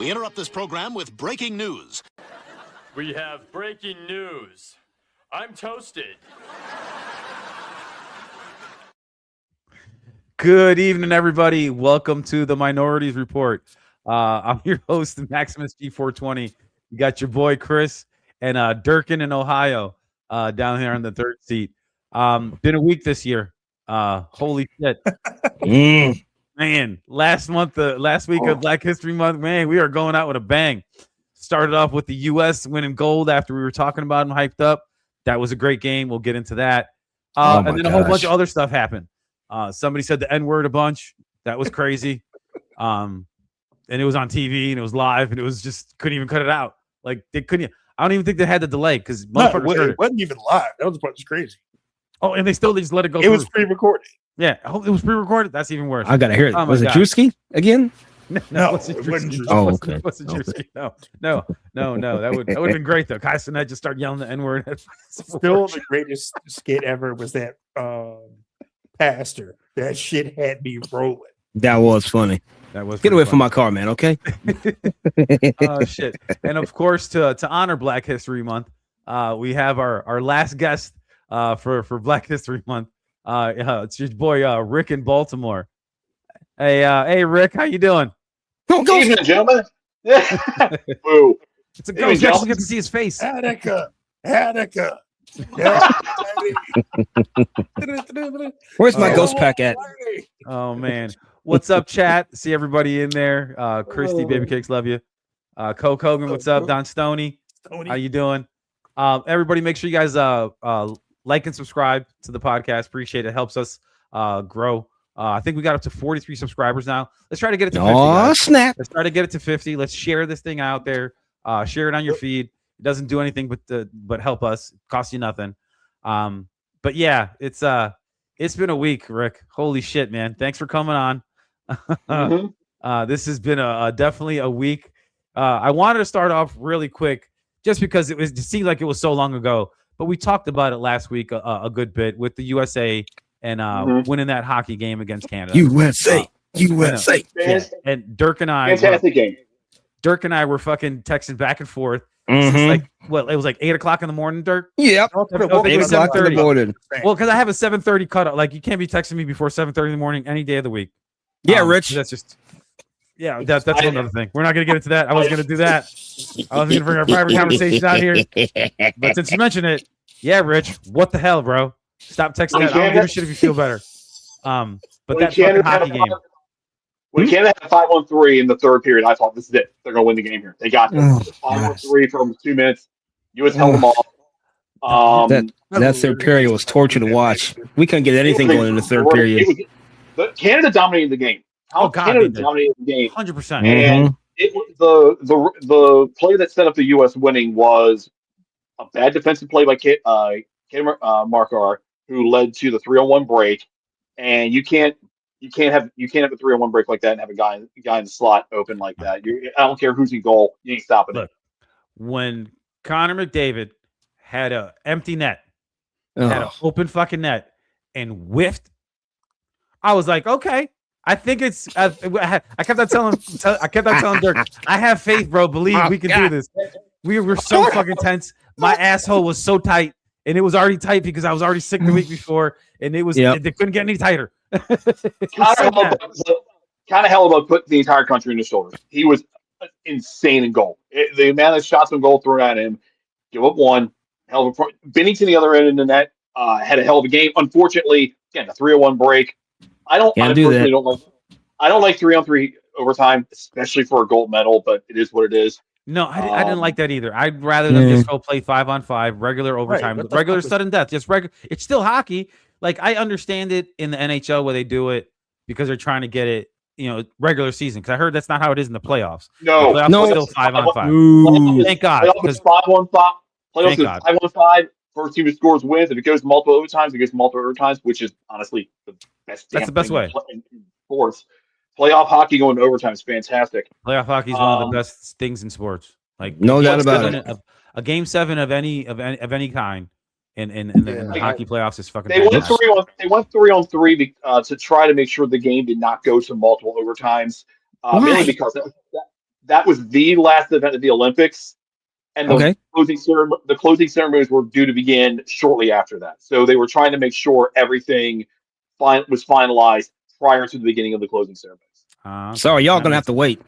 We interrupt this program with breaking news. We have breaking news. I'm toasted. Good evening, everybody. Welcome to the Minorities Report. I'm your host, Maximus G420. You got your boy Chris and Durkin in Ohio down here on the third seat. Been a week this year. Holy shit. Man, last week of Black History Month, man, we are going out with a bang. Started off with the U.S. winning gold after we were talking about them, hyped up. That was a great game. We'll get into that. And then a whole bunch of other stuff happened. Somebody said the N-word a bunch. That was crazy. And it was on TV and it was live and it was just couldn't even cut it out. Like they couldn't. I don't even think they had the delay because it wasn't even live. That was what's crazy. Oh, and they just let it go. It was pre-recorded. Yeah, it was pre-recorded. That's even worse. I gotta hear it. Was it Drewski again? No, it wasn't Drewski. Oh, okay. Drewski. No. That would have been great though. Kai Cenat just started yelling the N-word. Still, the greatest skit ever was that pastor. That shit had me rolling. That was funny. That was Get away funny. from my car, man. Okay. Oh shit! And of course, to honor Black History Month, we have our last guest for Black History Month. It's your boy Rick in Baltimore. Hey Rick, how you doing? Good evening, gentlemen. Boo. It's a girl. You actually get to see his face. Attica. Where's my ghost pack at? Oh man, what's up, chat? See everybody in there. Christy, Baby Cakes, love you. Coke Hogan, what's up? Don Stoney, how you doing? Everybody, make sure you guys like and subscribe to the podcast. Appreciate it. Helps us grow. I think we got up to 43 subscribers now. Let's try to get it to 50. Oh, snap. Let's try to get it to 50. Let's share this thing out there. Share it on your feed. It doesn't do anything but help us. It costs you nothing. But yeah, it's been a week, Rick. Holy shit, man. Thanks for coming on. This has been definitely a week. I wanted to start off really quick just because it seemed like it was so long ago. But we talked about it last week a good bit with the USA and winning that hockey game against Canada. USA. Yeah. And Dirk and I, Fantastic game. Dirk and I were fucking texting back and forth. Since it was like 8 o'clock in the morning, Dirk. Yep. I think it was 8 o'clock in the 7:30. morning. Well, because I have a 7:30 cutoff. Like you can't be texting me before 7:30 in the morning any day of the week. Yeah, Rich. That's just. Yeah, that's another thing. We're not going to get into that. I was going to do that. I was going to bring our private conversation out here. But since you mentioned it, yeah, Rich, what the hell, bro? Stop texting that. I don't give a shit if you feel better. But that fucking hockey game. When Canada had 5-on-3 in the third period, I thought, this is it. They're going to win the game here. They got this. 5-on-3 for almost 2 minutes. U.S. held them off. That third period was torture to watch. We couldn't get anything going in the third period. Canada dominated the game. Canada dominated the game. 100%. And it was the play that set up the U.S. winning was a bad defensive play by Markar, who led to the 3-on-1 break. And you can't have a 3-on-1 break like that and have a guy in the slot open like that. I don't care who's in goal. You ain't stopping it. When Connor McDavid had an empty net, had an open fucking net, and whiffed, I was like, okay. I think it's. I kept on telling Dirk, I have faith, bro. Believe we can do this. We were so fucking tense. My asshole was so tight, and it was already tight because I was already sick the week before, and it was they couldn't get any tighter. Kind of hell about putting the entire country in his shoulders. He was insane in goal. The amount of shots on goal thrown at him, give up one. Hell of a Bennington the other end of the net had a hell of a game. Unfortunately, again, the 3-on-1 break. I don't like 3-on-3 overtime, especially for a gold medal, but it is what it is. No, I didn't like that either. I'd rather them just go play 5-on-5, regular overtime, regular sudden death, just regular. It's still hockey. Like I understand it in the NHL where they do it because they're trying to get it, regular season. Because I heard that's not how it is in the playoffs. No, the playoffs still 5-on-5. Thank God. Playoffs is 5-on-5. Playoffs is 5-on-5. First team who scores wins. If it goes multiple overtimes, it goes multiple overtimes, which is honestly the best. That's the best way. In sports. Playoff hockey going to overtime is fantastic. Playoff hockey is one of the best things in sports. Like no doubt about it. A game 7 of any kind in the hockey playoffs is fucking. They went 3-on-3 to try to make sure the game did not go to multiple overtimes. Mainly because that was the last event of the Olympics, and Okay. the closing ceremonies were due to begin shortly after that. So they were trying to make sure everything was finalized prior to the beginning of the closing ceremonies. Okay. Sorry, y'all That gonna makes have to sense. wait.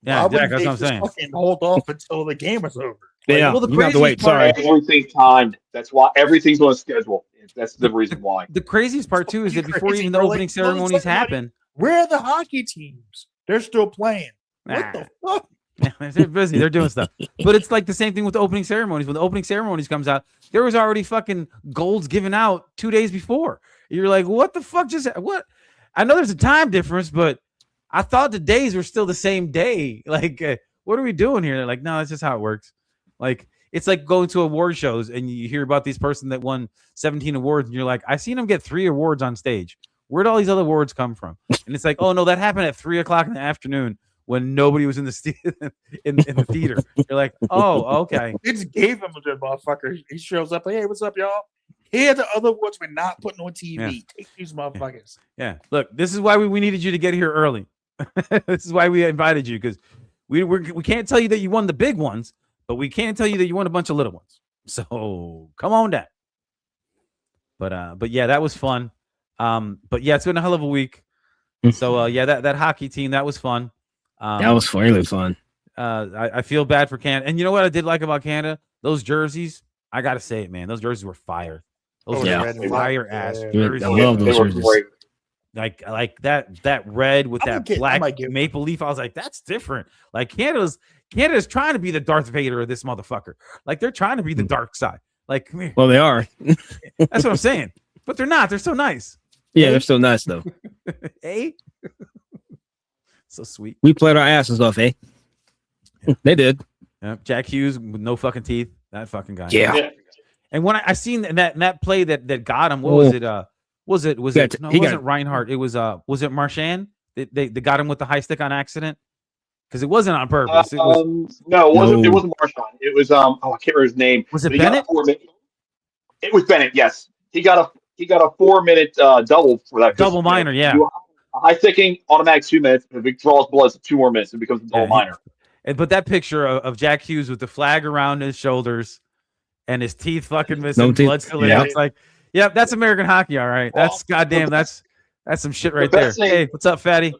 Yeah, Why wouldn't Jack, that's they what I'm just saying. fucking hold off until the game was over? Yeah, well, the you have to wait. craziest part- Sorry. Everything's timed. That's why everything's on a schedule. That's the reason why. The craziest part too is that before Crazy, even the bro. opening Like, ceremonies somebody- happen, Where are the hockey teams? They're still playing. What the fuck? they're busy. They're doing stuff. But it's like the same thing with the opening ceremonies. When the opening ceremonies comes out, there was already fucking golds given out 2 days before. You're like, what the fuck just what? I know there's a time difference, but I thought the days were still the same day. Like, what are we doing here? They're like, no, that's just how it works. Like, it's like going to award shows and you hear about this person that won 17 awards, and you're like, I seen him get 3 awards on stage. Where'd all these other awards come from? And it's like, oh no, that happened at 3:00 in the afternoon when nobody was in the in the theater. You're like, oh, okay. They just gave him a good motherfucker. He shows up like, hey, what's up, y'all? Here are the other ones we're not putting on TV. Yeah. Take these motherfuckers. Yeah. Look, this is why we needed you to get here early. This is why we invited you, because we can't tell you that you won the big ones, but we can tell you that you won a bunch of little ones. So come on down. But yeah, that was fun. But yeah, it's been a hell of a week. So yeah, that hockey team, that was fun. That was really fun. I feel bad for Canada. And you know what I did like about Canada? Those jerseys, I gotta say it, man. Those jerseys were fire. Those Oh, were yeah. red and fire black. ass Yeah. jerseys. I love They those were jerseys. great. Like that red with I that might get- I black might get- maple leaf. I was like, that's different. Like Canada's trying to be the Darth Vader of this motherfucker. Like they're trying to be the dark side. Like, come here. Well, they are. That's what I'm saying. But they're not. They're so nice. Yeah, they're so nice though. Eh? So sweet. We played our asses off, eh? They did. Yeah. Jack Hughes with no fucking teeth. That fucking guy. Yeah. Yeah. And when I seen that play that got him, what was it? Was it? No, it wasn't Reinhardt. It was it Marchand? They got him with the high stick on accident? Because it wasn't on purpose. No, it wasn't. It wasn't Marshawn. It was I can't remember his name. Was it but he got a Bennett? 4-minute It was Bennett. Yes, he got a 4-minute double for that. Double minor, yeah. High sticking, automatic 2 minutes. If it draws blood, it's 2 more minutes. It becomes a double minor. But that picture of Jack Hughes with the flag around his shoulders and his teeth fucking missing, No teeth. blood still in Yeah. it. It's like, yep, that's American hockey, all right. That's goddamn, that's some shit right there. best thing- Hey, what's up, Fatty?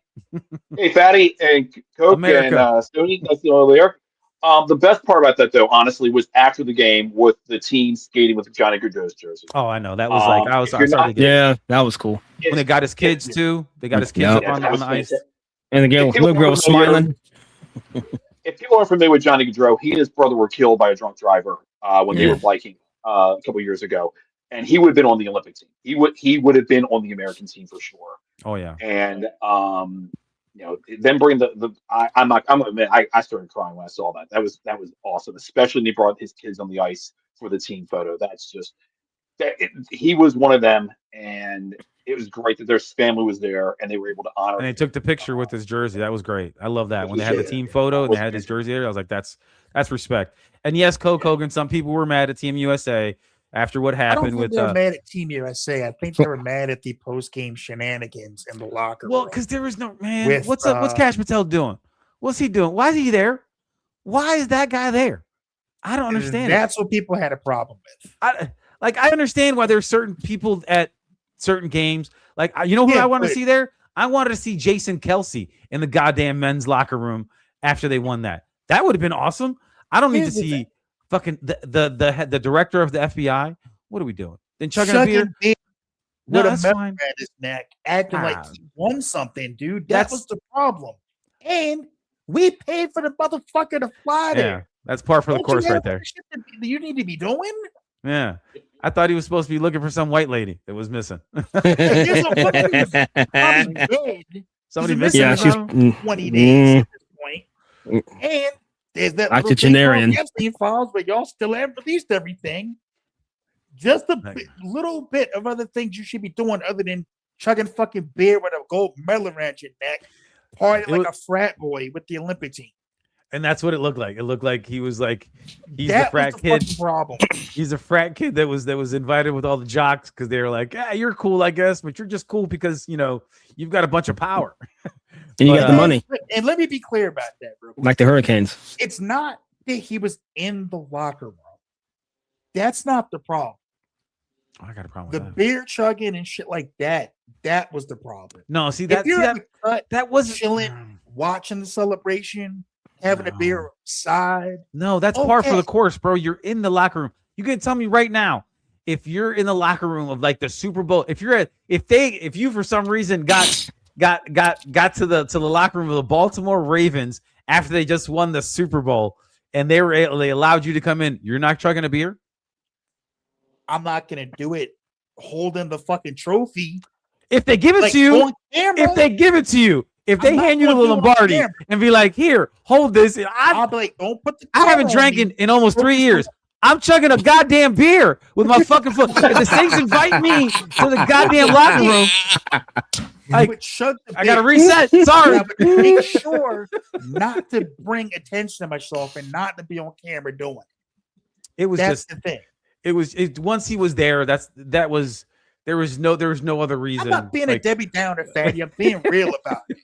Hey, Fatty and Coke America. and Stoney, that's the only there. The best part about that, though, honestly, was after the game with the team skating with Johnny Gaudreau's jersey. Oh, I know. That was like, I was if you're sorry to not- get Yeah, that was cool. when they got his kids too. They got his kids Yeah. up on that was the ice. fantastic. And the girl, If people little girl was are familiar- smiling. If people aren't familiar with Johnny Gaudreau, he and his brother were killed by a drunk driver when they Yeah. were biking a couple years ago, and he would have been on the Olympic team. He would have been on the American team for sure. Oh yeah. And then bring I'm gonna admit I started crying when I saw that. That was awesome, especially when he brought his kids on the ice for the team photo. That's just he was one of them, and it was great that their family was there and they were able to honor And they him. took the picture with his jersey. That was great. I love that. When they had the team photo and they had his jersey there, I was like, that's respect. And yes, Coke Hogan, some people were mad at Team USA after what I don't happened think with they were mad at Team USA. I think they were mad at the post-game shenanigans in the locker room. well, because there was no man. With, What's up? What's Cash Patel doing? What's he doing? Why is he there? Why is that guy there? I don't understand. That's what people had a problem with. I understand why there's certain people at certain games. Like, you know who Yeah, I want to but- see there? I wanted to see Jason Kelsey in the goddamn men's locker room after they won that. That would have been awesome. I don't need to Here's the see thing. fucking the director of the FBI. What are we doing? Then chugging a beer? beer No, with a that's medal fine. around his neck, acting like Ah. he won something, dude. That That's- was the problem. And we paid for the motherfucker to fly there. Yeah, that's par for the Don't you course have right there. other shit that you need to be doing? Yeah. I thought he was supposed to be looking for some white lady that was missing. Here's a fucking probably dead Somebody He's missing. Yeah, or she's something? 20 days at this point. Mm. And there's that little thing Octogenarian. called Epstein files where y'all still haven't released everything. Just a little bit of other things you should be doing other than chugging fucking beer with a gold medal around your neck, partying like a frat boy with the Olympic team. And that's what it looked like. It looked like he was like, he's the That frat was kid. fucking problem. He's a frat kid that was invited with all the jocks because they were like, yeah, you're cool, I guess, but you're just cool because you've got a bunch of power. And you But, got the money, And let me be clear about that, bro. like the Hurricanes. It's not that he was in the locker room. That's not the problem. Oh, I got a problem The with that. beer chugging and shit like that, that was the problem. No, see If you're in the cut, that wasn't chilling, watching the celebration, having a beer side. No, that's par for Okay. the course, bro. You're in the locker room. You can tell me right now if you're in the locker room of like the Super Bowl. If you for some reason got to the locker room of the Baltimore Ravens after they just won the Super Bowl and they allowed you to come in, you're not chugging a beer. I'm not gonna do it holding the fucking trophy. If they give it Like, to you, on camera, if they give it to you, if I'm they not hand you the gonna do it on Lombardi camera. and be like, here, hold this. I'll be like, don't put the I haven't camera drank on me. in almost 3 years. I'm chugging a goddamn beer with my fucking foot. If the Saints invite me to the goddamn locker room, like, But chug the I gotta beer. reset. Sorry. Yeah, but make sure not to bring attention to myself and not to be on camera doing it. It was That's just the thing. once he was there, there was no other reason. I'm not being a like, Debbie Downer fatty. I'm being real about it.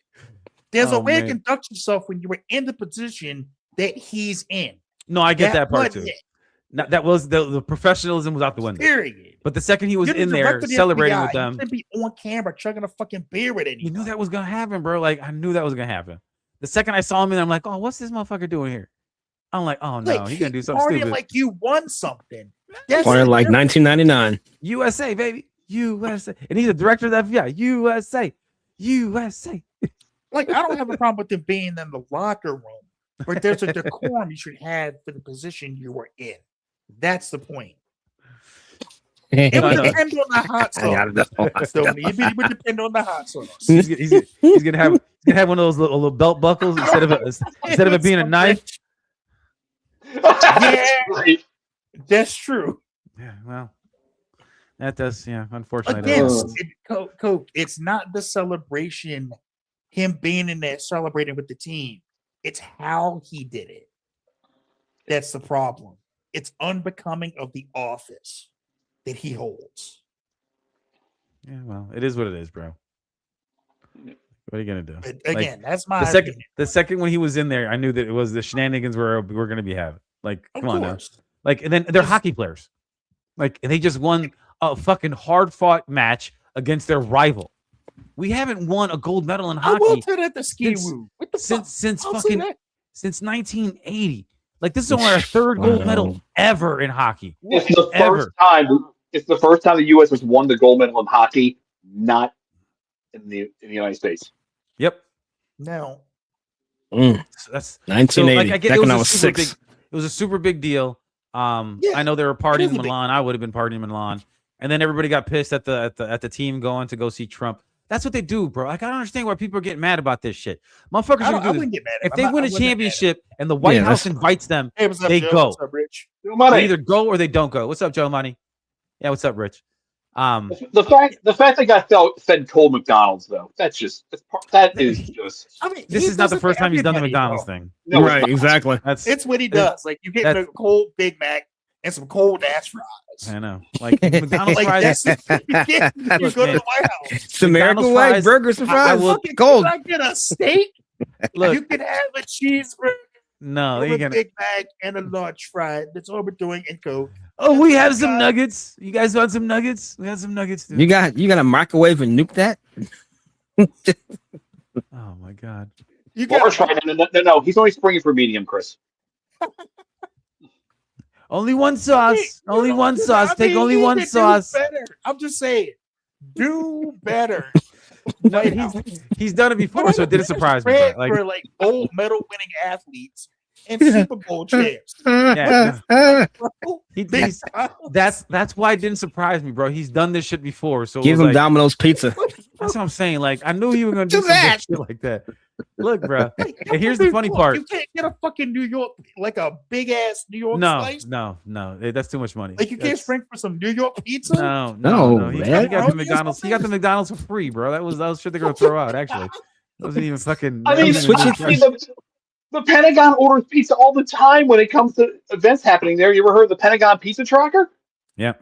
There's a Oh, way man. to conduct yourself when you were in the position that he's in. no, I get that part wasn't too. it, That was the professionalism was out the window. Period. But the second he was You're the in there director of the celebrating FBI. with them, You shouldn't be on camera chugging a fucking beer with you anyone. knew that was gonna happen, bro. Like I knew that was gonna happen. The second I saw him in, I'm like, oh, what's this motherfucker doing here? I'm like, oh no, Like, he's gonna do something partying stupid. like you won something. That's Playing like different. 1999. USA, baby, USA, and he's the director of the FBI. USA. Like, I don't have a problem with them being in the locker room, but there's a decorum you should have for the position you were in. That's the point. It I would know. depend on the hot I gotta sauce. know. Stoney. It would depend on the hot sauce. He's gonna have one of those little belt buckles instead of it being a knife. Yeah. Right. That's true. Yeah, well, that does. Yeah, unfortunately, that Again, does. Coke, it's not the celebration, him being in there celebrating with the team. It's how he did it. That's the problem. It's unbecoming of the office that he holds. Yeah, well, it is what it is, bro. What are you gonna do? But Like, again, that's my the second when he was in there, I knew that it was the shenanigans we're gonna be having. Like, Of come on now. course. Like, and then they're hockey players. Like, and they just won a fucking hard fought match against their rival. We haven't won a gold medal in I will hockey tell that the ski since- woo. What the fuck? since I'll say fucking that. since 1980. Like, this is only our third gold medal Wow. ever in hockey. It's the Ever. first time. It's the first time the U.S. has won the gold medal in hockey, not in the United States. Yep. No. Mm, So that's 1980. I get Back it when I was was a super 6. big. It was a super big deal. Yeah, I know they were partying is a in big- Milan. I would have been partying in Milan, and then everybody got pissed at the team going to go see Trump. That's what they do, bro. Like, I don't understand why people are getting mad about this shit. Motherfuckers I are gonna do this. wouldn't get mad at If him. they I'm win not- a I wouldn't get mad at him. championship and the White Yeah, House that's- invites them, Hey, what's up, they Joe? go. What's up, Rich? they Money. either go or they don't go. What's up, Joe Money? Yeah, what's up, Rich? The fact they got fed cold McDonald's though, that is just I mean, This he is not does the it first to time he's done the everybody, McDonald's bro. thing. no, it's Right, not. exactly. That's It's what he does. Like, you get a cold Big Mac and some cold ass fries. I know. Like McDonald's Like, fries. that's it. You get- you Look, go to man. the White House. It's the American McDonald's way. fries, Burgers and I fries. will- Fucking, Gold. Can I get a steak? Look, You can have a cheeseburger, no, they a ain't gonna. Big Mac, and a large fry. That's all we're doing in Coke. Oh, we have some nuggets. You guys want some nuggets? We got some nuggets. Too. You got a microwave and nuke that? Oh my god. You got Large fry. No. He's only springing for medium, Chris. Only one sauce. Only one I sauce. Take mean, only he one can do sauce. Better. I'm just saying, do better. No, Like, he's done it before, so it didn't surprise me. Red bro. Like, for like gold medal winning athletes and Super Bowl champs. Yeah, Bro, he's, that's why it didn't surprise me, bro. He's done this shit before, so it Give was him like, Domino's pizza. that's what I'm saying. Like, I knew you were gonna do Do some that. shit like that. Look, bro. Hey, And here's the funny part. You can't get a fucking New York, like a big ass New York No, slice. no. That's too much money. Like, you can't That's- spring for some New York pizza. No, He man. got the Brownie or McDonald's. He got the something? McDonald's for free, bro. That was shit they're gonna throw out. Actually, it wasn't even fucking. I mean, that wasn't switch even it- free. The Pentagon orders pizza all the time when it comes to events happening there. You ever heard of the Pentagon Pizza Tracker? Yeah.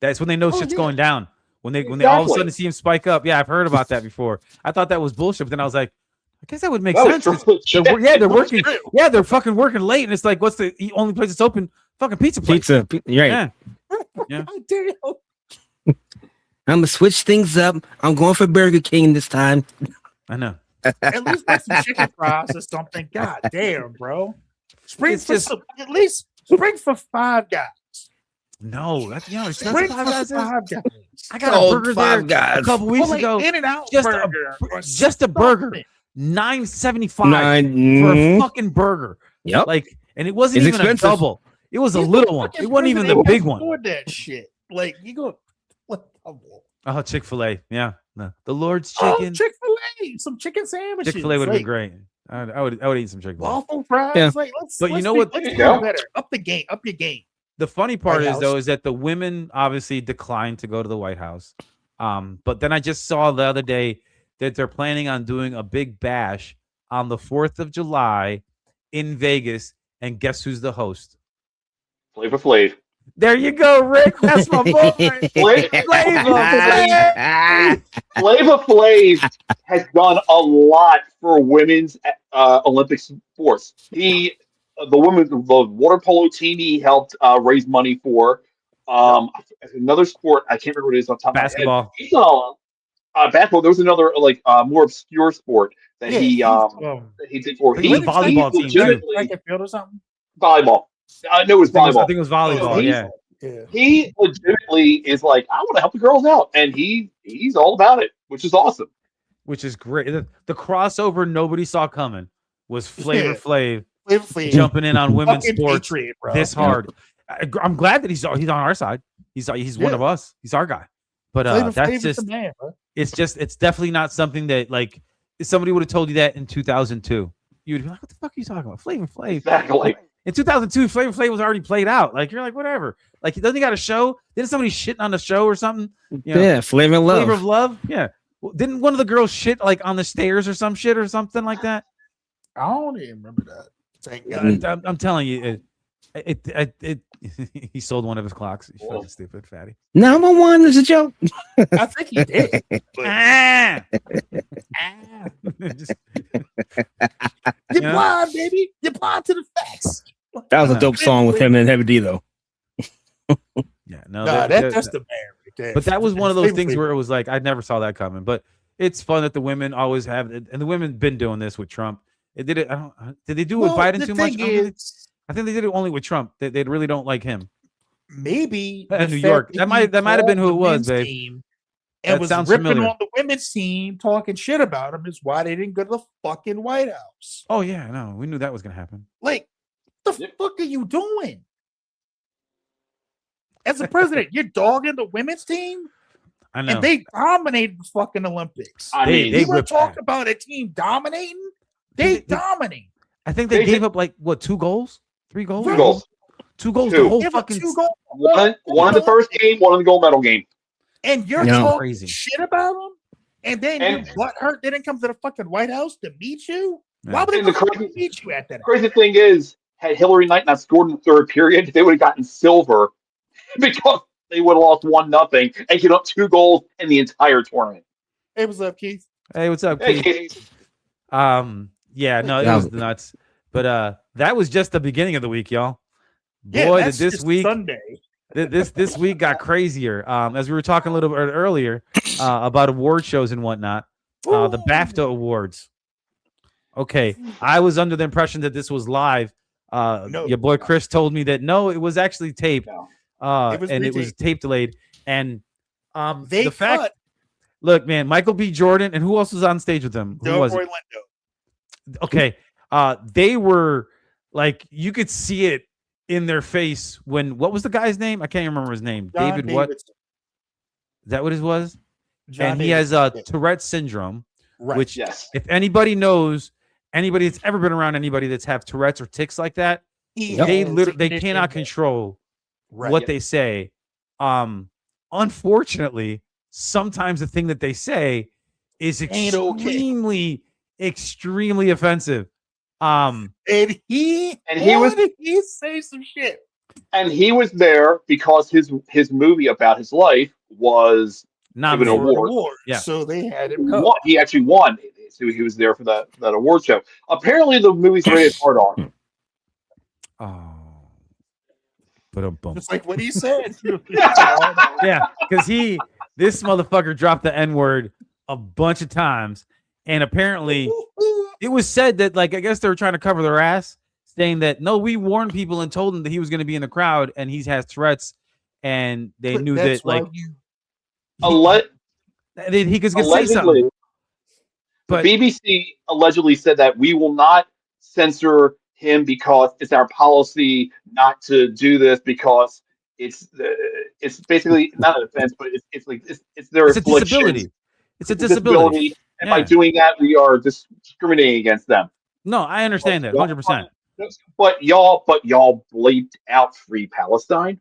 That's when they know Oh, shit's yeah. going down. When they all of a Exactly. sudden see him spike up. Yeah, I've heard about that before. I thought that was bullshit, but then I was like, I guess that would make No, sense. it's 'Cause they're true. working. Yeah, they're fucking working late, and it's like, what's the only place that's open? Fucking pizza place. Right. Yeah. Damn. I'm gonna switch things up. I'm going for Burger King this time. I know. At least like some chicken fries or something. God damn, bro. Spring It's for just- at least spring for Five Guys. No, that's it's not Spring Five for Guys. Five Guys. I got Oh, a burger Five there Guys. a couple weeks Well, like ago. In-N-Out Just burger. or just a burger. something. $9.75 for a Mhm. fucking burger. Yep. Like, and it wasn't It's even expensive. a double. It was a He's the little one. fucking It wasn't even the president big can one. afford that shit. Like you go, what double? Oh, Chick-fil-A. Yeah. No. The Lord's Oh, chicken. Chick-fil-A, some chicken sandwiches. Chick-fil-A would have like, been great. I would eat some Chick-fil-A. Waffle fries. Yeah. Like, let's. But you let's know be- what- Let's There be you go. better. Up the game. Up your game. The funny part White is though House. is that the women obviously declined to go to the White House. But then I just saw the other day that they're planning on doing a big bash on the 4th of July in Vegas. And guess who's the host? Flavor Flav. There you go, Rick. That's my boy. Flavor Flav has done a lot for women's Olympic sports. The water polo team he helped raise money for. Another sport I can't remember what it is on top Basketball. of my head. He's done basketball. There was another more obscure sport that he did for. I think it was volleyball team, too. legitimately- Track and field or something. volleyball. No, it was I volleyball. think it was volleyball. He's- Yeah. Yeah. He legitimately is like, I want to help the girls out, and he's all about it, which is awesome. Which is great. The crossover nobody saw coming was Flavor Yeah. Flav Flavor Flav. jumping in on women's Fucking sports Patriot, bro. this hard. I'm glad that he's on our side. He's one Yeah. of us. He's our guy. But Flavor that's Flav is just the man, bro. it's definitely not something that like if somebody would have told you that in 2002. You'd be like, what the fuck are you talking about? Flavor Flav. Exactly. In 2002, Flavor Flav was already played out. Like you're like, whatever. Like doesn't he got a show? Didn't somebody shitting on the show or something? You know, Yeah, Flavor of Love. Flavor of Love. Yeah. Well, didn't one of the girls shit like on the stairs or some shit or something like that? I don't even remember that. Thank God. I'm telling you, it he sold one of his clocks. You fucking stupid fatty. Number one is a joke. I think he did. Ah! Just- You're Yeah. blind, baby. You're blind to the facts. That was a dope song with him and Heavy D, though. yeah, no, Nah, that- that's the man right there. but that was one of those Flavor things Flav. where it was like I never saw that coming. But it's fun that the women always have, and the women been doing this with Trump. It did it. Did they do it with Well, Biden the too much? thing is, I think they did it only with Trump. They really don't like him. maybe In the New fact York. he That might have been who called it was, the men's babe. team That And was sounds ripping familiar. on the women's team, talking shit about him, is why they didn't go to the fucking White House. Oh yeah, no, we knew that was gonna happen. Like, the fuck are you doing? As a president, you're dogging the women's team, I know. and they dominated the fucking Olympics. I They- mean, they You want ripped to talk that. about a team dominating? They dominate. I think they They gave did- up like what 2 goals, 3 goals, two goals. 2 goals. Two. The whole Give up fucking 2 goals. One in the first game, one in the gold medal game. And you're Yeah. talking Crazy. shit about them, and then And- your butt hurt. They didn't come to the fucking White House to meet you. Yeah. Why would they And the come to crazy- meet you at that? Crazy thing is, had Hillary Knight not scored in the third period, they would have gotten silver because they would have lost 1-0 and given up 2 goals in the entire tournament. Hey, what's up, Keith? Hey, what's up, Hey, Keith? Yeah, no, it Yeah. was nuts. But that was just the beginning of the week, y'all. Yeah, Boy, did that's this just week Sunday. this week got crazier. As we were talking a little bit earlier about award shows and whatnot. The BAFTA awards. Okay, I was under the impression that this was live. No. Your boy Chris told me that no, it was actually taped. No. It was was tape delayed. And They the fact, cut look, man, Michael B. Jordan and who else was on stage with them? Who was Delroy it? Lindo. Okay, they were like you could see it in their face when what was the guy's name? I can't even remember his name. John David what? Davidson. Is that what it was? John And he has Davidson. Tourette's syndrome, Right. which yes. if anybody knows anybody that's ever been around anybody that's have Tourette's or tics like that, He they has literally they ignition cannot there. control Right. what they say. Unfortunately, sometimes the thing that they say is Ain't okay. extremely offensive. Um, And he say some shit. And he was there because his movie about his life was given an nominated. award. Yeah. So they had He him come. won. He actually won. So he was there for that award show. Apparently, the movie's rated hard R. Oh. Boom. It's like what he said. Yeah, because this motherfucker dropped the N-word a bunch of times, and apparently it was said that, like, I guess they were trying to cover their ass, saying that no, we warned people and told him that he was going to be in the crowd and he has threats, and they But knew that's that, like, he could say something. Allegedly, But the BBC allegedly said that we will not censor him because it's our policy not to do this because it's basically not an offense, but it's their it's a affliction. Disability. It's a disability. And by doing that, we are discriminating against them. No, I understand that 100%. But y'all bleeped out Free Palestine.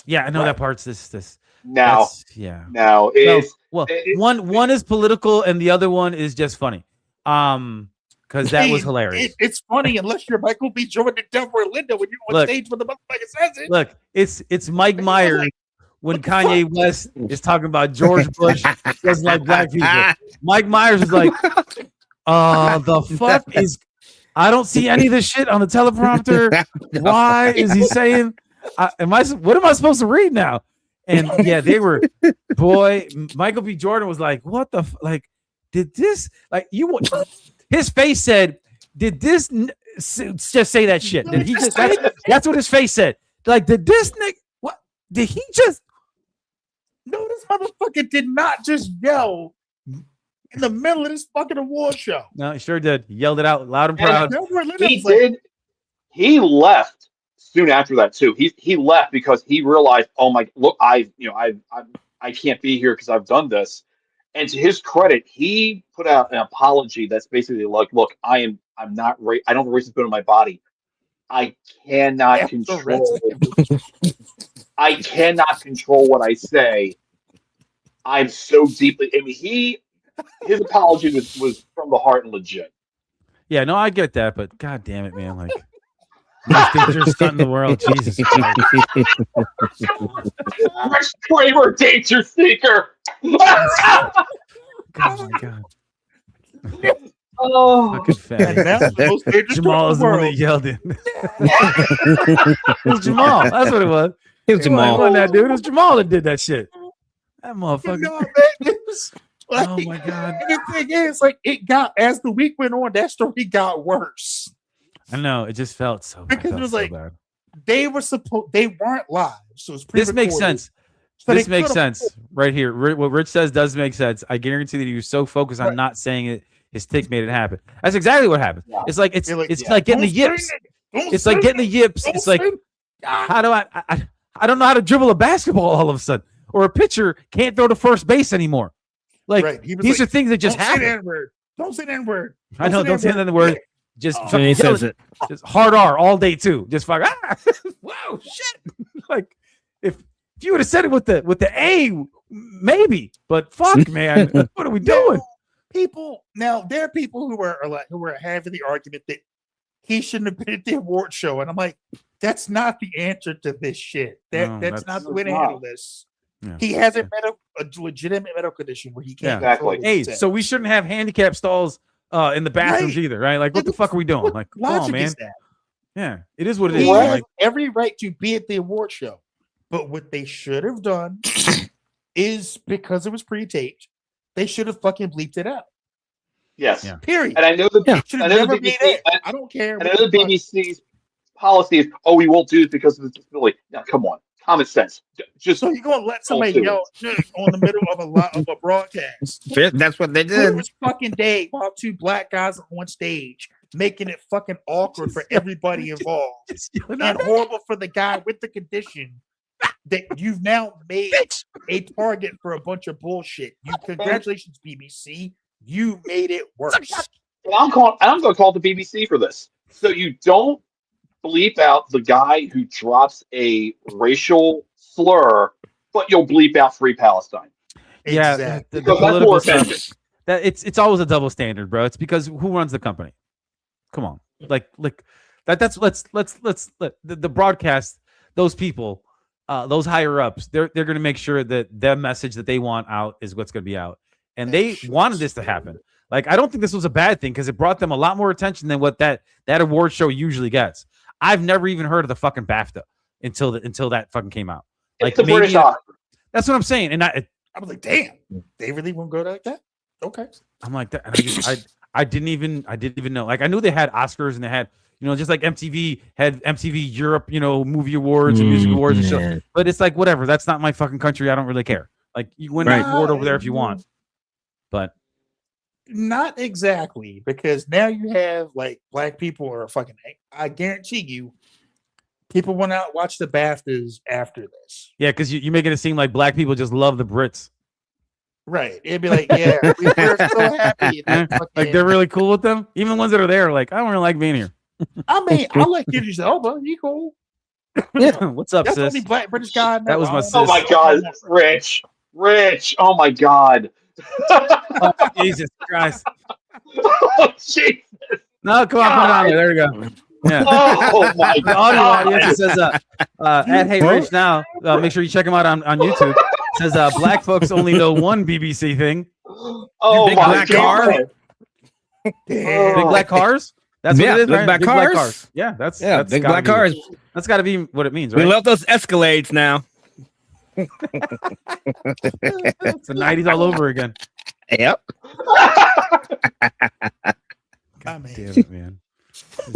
Yeah, I know that part's this. Now, yeah. Now it's one is political and the other one is just funny. Because that was hilarious. It's funny unless you're Michael B. Jordan and Delroy Lindo when you're on stage when the motherfucker says it. Look, it's Mike Myers when Kanye West is talking about George Bush doesn't like black people. Mike Myers is like, the fuck is, I don't see any of this shit on the teleprompter. Why is he saying, what am I supposed to read now? And yeah, they were, Michael B. Jordan was like, what the, like, did this, like, his face said, did this just say that shit? Did he just, that's what his face said. Like, did this nigga, what, did he just, no, this motherfucker did not just yell in the middle of this fucking award show. No, he sure did. He yelled it out loud and proud. He did. He left soon after that too. He left because he realized, oh my, look, I can't be here because I've done this. And to his credit, he put out an apology that's basically like, look, I'm not I don't have racist bone in my body. I cannot control. I cannot control what I say. I'm so deeply. I mean, his apology was from the heart and legit. Yeah, no, I get that, but god damn it, man, like. Most dangerous stunt in the world, Jesus Christ. Kramer, danger seeker. Oh my god. Oh, fucking fat. Jamal is the one that yelled it. It was Jamal. That's what it was. It was Jamal. It wasn't that dude. It was Jamal that did that shit. That motherfucker. No, man, like, oh my god. And the thing is, like, it got, as the week went on, that story got worse. I know, it just felt so bad. Because it was like bad. They weren't live, so it's this makes sense. So this makes sense right here. What Rich says does make sense. I guarantee that he was so focused on not saying it, his take made it happen. That's exactly what happened. Yeah. It's like like getting the yips. It's like getting the yips. It's like, how do I don't know how to dribble a basketball all of a sudden, or a pitcher can't throw to first base anymore. Like these are things that just happen. Don't say that word. I know. Don't say that word. Just he says it. Just hard R all day too. Just fuck. Whoa, shit. Like if you would have said it with the A, maybe. But fuck, man, what are we doing? There are people who are having the argument that he shouldn't have been at the award show, and I'm like, that's not the answer to this shit. That's not the way to handle this. Yeah. He has a legitimate medical condition where he can't. Yeah. Exactly. Hey, so we shouldn't have handicap stalls in the bathrooms either, right? Like, what the fuck are we doing? Like, come on, man. Yeah, it is what it is. He has every right to be at the award show, but what they should have done is, because it was pre-taped, they should have fucking bleeped it out. Yes. Yeah. Period. And I know the BBC. I don't care. And I know the BBC's policy is, we won't do it because of the disability. Now, come on. Common sense. Just so you're gonna let somebody yell on the middle of a broadcast? That's what they did. It was fucking day while two black guys are on stage, making it fucking awkward for everybody involved, and horrible for the guy with the condition that you've now made a target for a bunch of bullshit. Congratulations, BBC. You made it worse. I'm going to call the BBC for this. So you don't bleep out the guy who drops a racial slur, but you'll bleep out Free Palestine. Yeah, exactly. the political stuff. That it's always a double standard, bro. It's because who runs the company? Come on, like that's let's let the broadcast, those people, those higher ups, they're going to make sure that their message that they want out is what's going to be out, and they wanted this to happen. Like, I don't think this was a bad thing because it brought them a lot more attention than what that award show usually gets. I've never even heard of the fucking BAFTA until that fucking came out. Like, It's the British Oscar. That's what I'm saying, and I was like, damn, they really won't go like that? Okay. I'm like that. I didn't even know. Like, I knew they had Oscars and they had, just like MTV had MTV Europe, movie awards and music awards and shit. But it's like, whatever. That's not my fucking country. I don't really care. Like, you win an award over there if you want. But not exactly, because now you have like black people are fucking. I guarantee you, people went out and watched the BAFTAs after this. Yeah, because you're making it seem like black people just love the Brits. Right. It'd be like, yeah, we're so happy. Like, they're really cool with them. Even the ones that are there, like, I don't really like being here. I mean, I like Idris Elba. He cool. Yeah. What's up, That's the sis? only black British guy. That was my sis. Oh my God, Rich. Oh my God. Oh, Jesus Christ. Oh, Jesus. No, come on, put it on there. There we go. Yeah. Oh my The audio God. audience, it says, at Hey Rich now. Make sure you check him out on YouTube. It says, black folks only know one BBC thing. Oh Big my black God. car? Big black cars? That's what Yeah, it is, big right? black Big cars. black cars. Yeah, that's big gotta black be- cars. That's got to be what it means, We right? love those Escalades now. It's the 90s all over again. Yep. I mean, Damn it, man.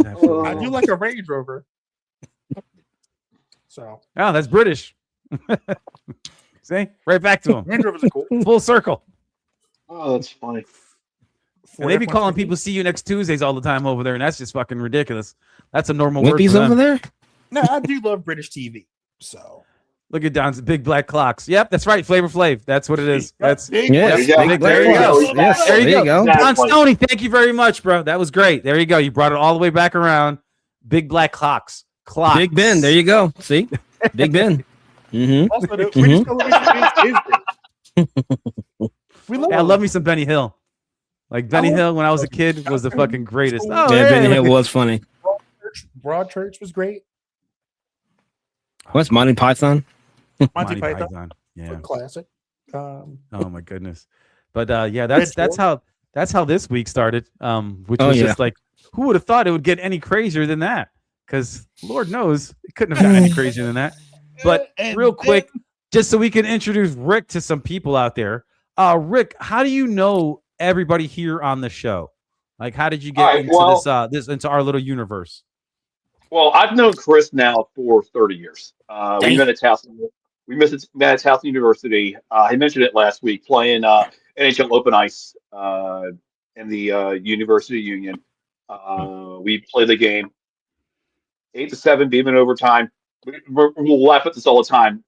I do like a Range Rover. So Oh, that's British. See? Right back to him. Range Rovers are cool. Full circle. Oh, that's funny. And they be calling people "see you next Tuesdays" all the time over there, and that's just fucking ridiculous. That's a normal word Whippies for them. over there? No, I do love British TV. So Look at Don's big black clocks. Yep, that's right. Flavor Flav. That's what it is. That's big Yeah. There you go. Big- There you go. Yes, there you go. Exactly. Don Stoney, thank you very much, bro. That was great. There you go. You brought it all the way back around. Big black clocks. Clocks. Big Ben. There you go. See? Big Ben. Mm-hmm. also the British television is great. We love Yeah, I love me some Benny Hill. Like Benny Hill when I was a kid was the fucking greatest. Oh, Yeah, yeah. Benny Hill was funny. Broadchurch was great. What's Monty Python? Monty Python. Yeah. Classic. Oh my goodness. But yeah, that's how this week started. Which was just like, who would have thought it would get any crazier than that? Because Lord knows it couldn't have gotten any crazier than that. But And real then- quick, just so we can introduce Rick to some people out there. Rick, how do you know everybody here on the show? Like, how did you get All right, into this into our little universe? Well, I've known Chris now for 30 years. We met at Towson. Met at Towson University. I mentioned it last week, playing NHL Open Ice in the University Union. We played the game 8-7, beat them in overtime. We'll laugh at this all the time.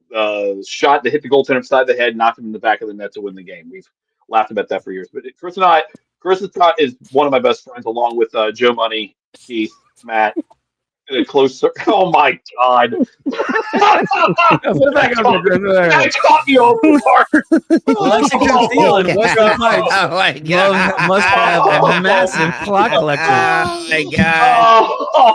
Shot that hit the goaltender beside the head, knocked him in the back of the net to win the game. We've laughed about that for years. But Chris is one of my best friends, along with Joe Money, Keith, Matt. A close. Oh my God! That caught me off guard. Lexington Steel and Western Pipes Oh my must have a massive clock collection. Oh my God.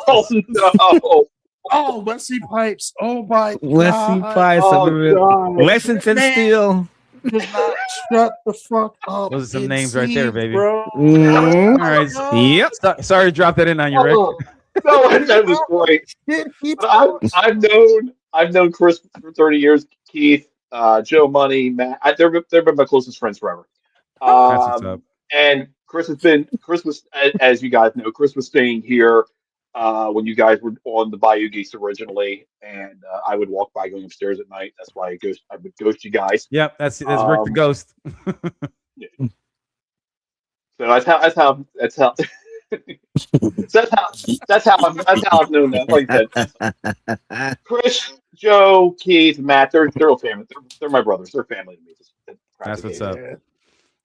Oh no! Oh, Wesley Pipes. Oh my Wesley God. Pipes. Oh, God. Lexington Steel. Does not shut the fuck up. Those are some It names right there, seems, baby. Bro. Mhm. All right. Yep. Sorry to drop that in on you, Rick. Oh, no, that was great. But I've known Chris for 30 years. Keith, Joe Money, Matt. They've been my closest friends forever. That's what's up. And Chris was, as you guys know, Chris was staying here when you guys were on the Bayou Geese originally, and I would walk by going upstairs at night. That's why I would ghost you guys. Yep, that's Rick the Ghost. So that's how that's how I've known them. Like that. Chris, Joe, Keith, Matt, they're all family. They're my brothers. They're family to me. That's what's up.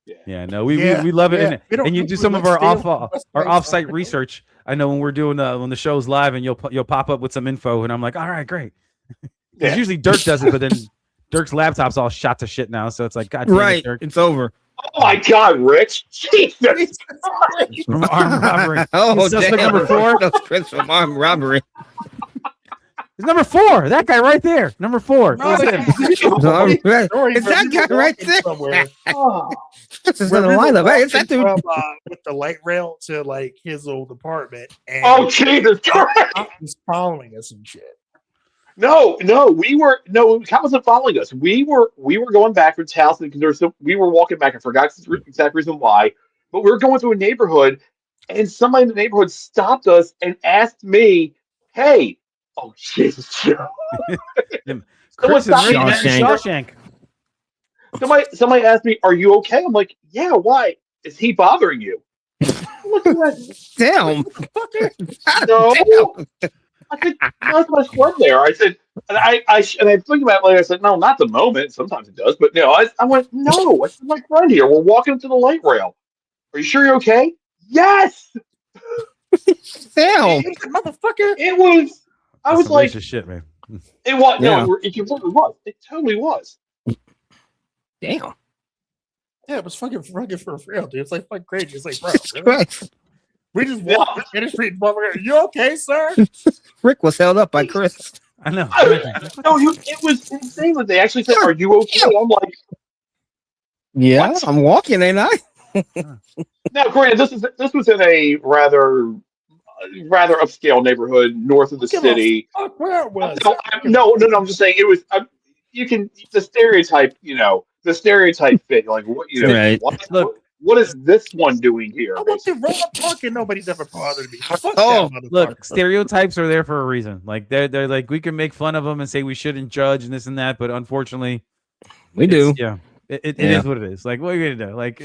Yeah. Yeah, no, we love it, Yeah. and you do some of our off-site research. I know when we're doing when the show's live, and you'll pop up with some info, and I'm like, all right, great. Yeah. Usually Dirk does it, but then Dirk's laptop's all shot to shit now, so it's like, God damn it, Right. Dirk. It's over. Oh my God, Rich! Jesus! From armed robbery. Oh, He's suspect damn. number 4. That's Chris from armed robbery. It's number 4. That guy right there. Number 4. It was him. It's that guy right there. Somewhere. Oh, This is Where in the we were lineup. Hey, it's walking that dude. from, with the light rail to like his old apartment, and oh Jesus Christ! cop was following us and shit. No, Cal wasn't following us. We were going back from Towson because we were walking back. I forgot the exact reason why, but we were going through a neighborhood, and somebody in the neighborhood stopped us and asked me, "Hey, oh Jesus, Joe." Chris is stopped me reading and that in Shawshank. Shawshank. somebody asked me, "Are you okay?" I'm like, "Yeah, why? Is he bothering you?" Look at that. Damn. No. Damn. I said, "That's my friend there." I said, and I think about it later. I said, "No, not the moment. Sometimes it does, but no." I went, "No, I said, my friend here. We're walking up to the light rail. Are you sure you're okay?" Yes. Damn. Motherfucker. It was. I That's was some like, racist shit, man. it was. Yeah. No, it completely was. It totally was. Damn. Yeah, it was fucking for real, dude. It's like fucking crazy. It's like, bro, Jesus really? Christ. We just walked in the street. Motherfucker, you okay, sir? Rick was held up by Chris. I know. It was insane that they actually said, "Are you okay?" I'm like, Yeah, What? I'm walking, ain't I? now, granted, this was in a rather upscale neighborhood north of the Give a city. fuck where it was. No. I'm just saying it was. You can the stereotype. The stereotype fit. Like what? Right. Look. What is this one doing here? I went to Roller Park and nobody's ever bothered me. Fuck Oh, that motherfucker. Look, stereotypes are there for a reason. Like they're like we can make fun of them and say we shouldn't judge and this and that, but unfortunately, We do. Yeah, it Yeah. is what it is. Like what are you gonna do? Like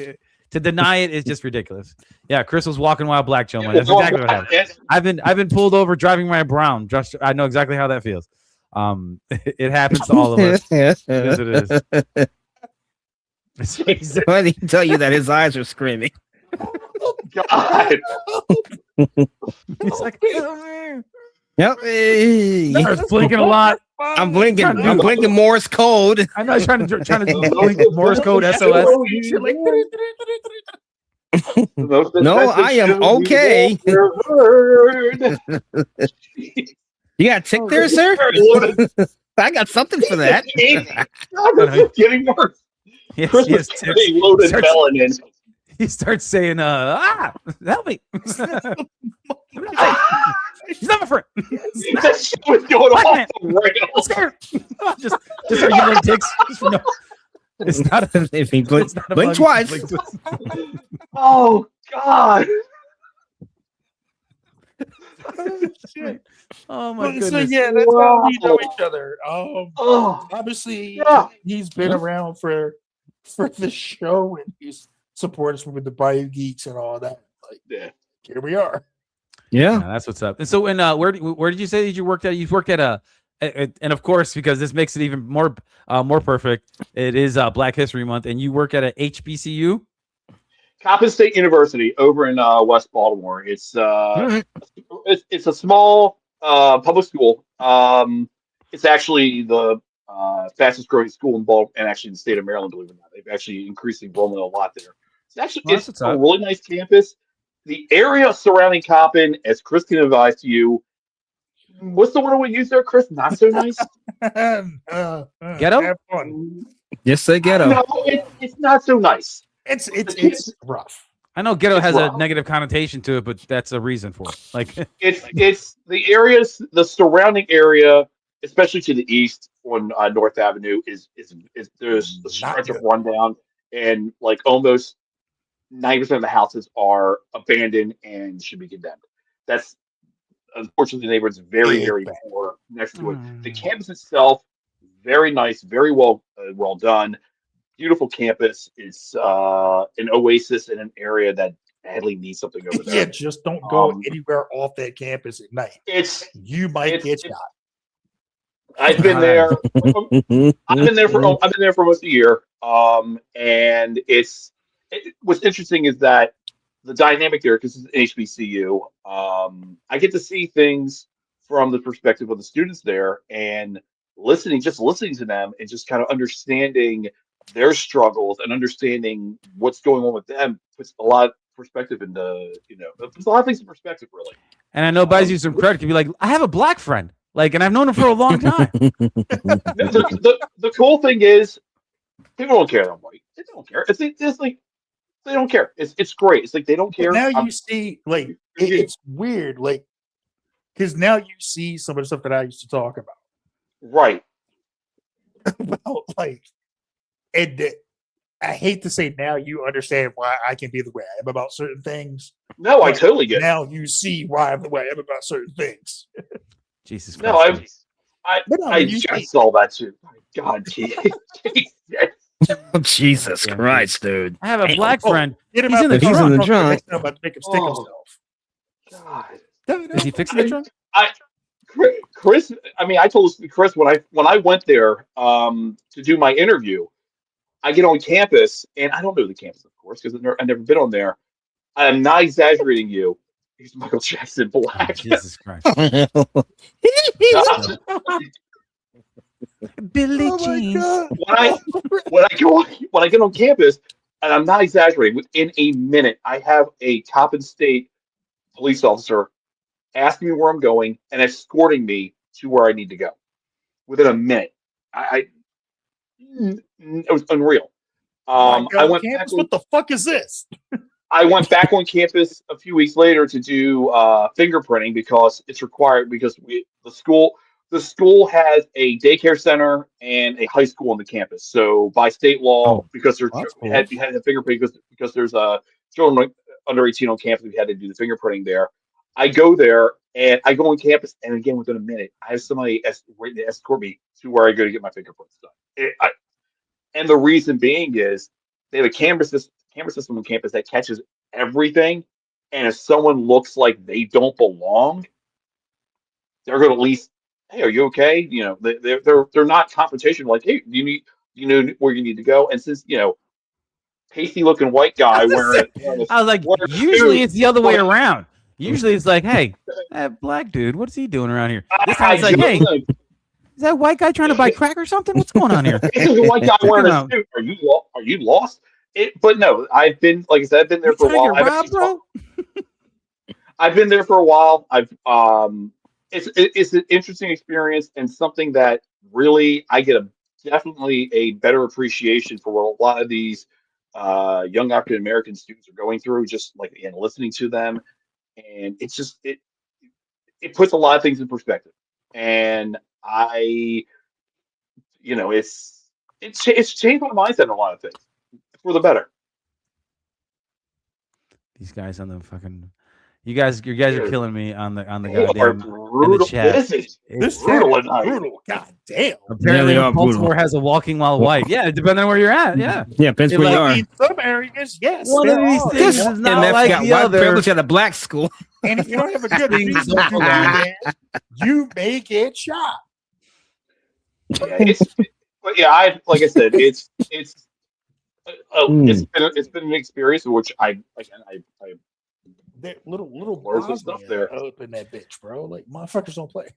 to deny it is just ridiculous. Yeah, Chris was walking while black gentleman. That's exactly what happened. I've been pulled over driving my brown. Just I know exactly how that feels. It happens to all of us. It is what it is. Why did he tell you that his eyes are screaming? God. He's like, Yep. Hey. I was blinking a lot. I'm blinking Morse code. I know. Trying to blink Morse code SOS. No, I am okay. You got a tick there, sir? I got something for that. It's getting worse. Yes, Chris yes, was getting loaded melon in. He starts saying, help me. He's not my friend. That shit was going off the rails. I'm scared. just are you little ticks? No, it's not. If he It's not a blink bug. twice. Oh God. Shit. Oh my So goodness. yeah, that's how we know each other. Oh, Obviously, yeah. he's been around for the show and he's supported us with the Bayou Geeks and all that. Like, Yeah. here we are. Yeah. Yeah, that's what's up. And so, where did you say that you worked at? You've worked at and of course, because this makes it even more perfect, it is Black History Month, and you work at a HBCU. Coppin State University over in West Baltimore. It's it's a small public school. It's actually the fastest growing school in Baltimore, and actually in the state of Maryland. Believe it or not, they've actually increased the enrollment a lot there. It's a really nice campus. The area surrounding Coppin, as Chris can advise to you, what's the word we use there, Chris? Not so nice. Ghetto? Have fun. Just say ghetto. No, it's not so nice. It's rough. I know ghetto It's has rough. a negative connotation to it, but that's a reason for it. Like It's the areas, the surrounding area, especially to the east on North Avenue, is there's a stretch of rundown, and like almost 90% of the houses are abandoned and should be condemned. That's unfortunately the neighborhood's very poor next to it. The campus itself, very nice, very well done. Beautiful campus. It's an oasis in an area that badly needs something over there. Yeah, just don't go anywhere off that campus at night. You might get shot. I've been there. I've been there for almost a year. And what's interesting is that the dynamic there, because it's an HBCU, I get to see things from the perspective of the students there, and listening to them, and just kind of understanding their struggles and understanding what's going on with them puts a lot of perspective into, it puts a lot of things in perspective, really. And I know buys you some credit. Could be like, I have a black friend, like, and I've known him for a long time. The cool thing is, people don't care that I'm white. They don't care. It's like they don't care. It's great. It's like they don't care. But now you see, like, it's weird, like, because now you see some of the stuff that I used to talk about. Right. About, like, and I hate to say now you understand why I can be the way I am about certain things. No, I totally get it. Now you see why I'm the way I am about certain things. Jesus Christ. No, I just saw that too. My God, Jesus. Jesus Christ, dude. I have a black friend. Get him He's out in the He's trunk. in the trunk. About to make him stick himself. God. Is he fixing the trunk? Chris, I mean, I told Chris when I went there to do my interview, I get on campus, and I don't know the campus, of course, because I've never been on there. I'm not exaggerating you. He's Michael Jackson black. Oh, Jesus Christ. Billie Jean. When I get on campus, and I'm not exaggerating, within a minute, I have a Coppin State police officer asking me where I'm going and escorting me to where I need to go. Within a minute, it was unreal. I went campus, what the fuck is this? I went back on campus a few weeks later to do fingerprinting because it's required because the school has a daycare center and a high school on the campus. So by state law, because there's we had to fingerprint because there's children under 18 on campus, we had to do the fingerprinting there. I go there and I go on campus, and again within a minute, I have somebody waiting to escort me to where I go to get my fingerprints done. And the reason being is they have a camera system on campus that catches everything, and if someone looks like they don't belong, they're going to at least, hey, are you okay? They're not confrontational. Like, hey, you know where you need to go. And since pasty looking white guy wearing I was like, usually it's the other way around. Usually it's like, hey, that black dude, what's he doing around here? This time it's like, hey, is that white guy trying to buy crack or something? What's going on here? This is a white guy wearing a suit. Are you lost? But no, I've been, like I said, I've been there for a while. I've been there for a while. It's an interesting experience and something that really I get definitely a better appreciation for what a lot of these young African American students are going through. Just like listening to them, and it's just it puts a lot of things in perspective. And it's changed my mindset on a lot of things for the better. These guys on the fucking, you guys are killing me on the goddamn brutal. in the chat. This is brutal. God damn. Apparently, Baltimore has a walking while white. Yeah, depending on where you're at. Yeah, depends where you are. In some areas, yes. One of these things is not like the other. Privilege at a black school. And if you don't have a good reason to go there, you may get shot. Yeah, like I said, it's been an experience in which I little learned some stuff there. Open that bitch, bro. Like motherfuckers don't play.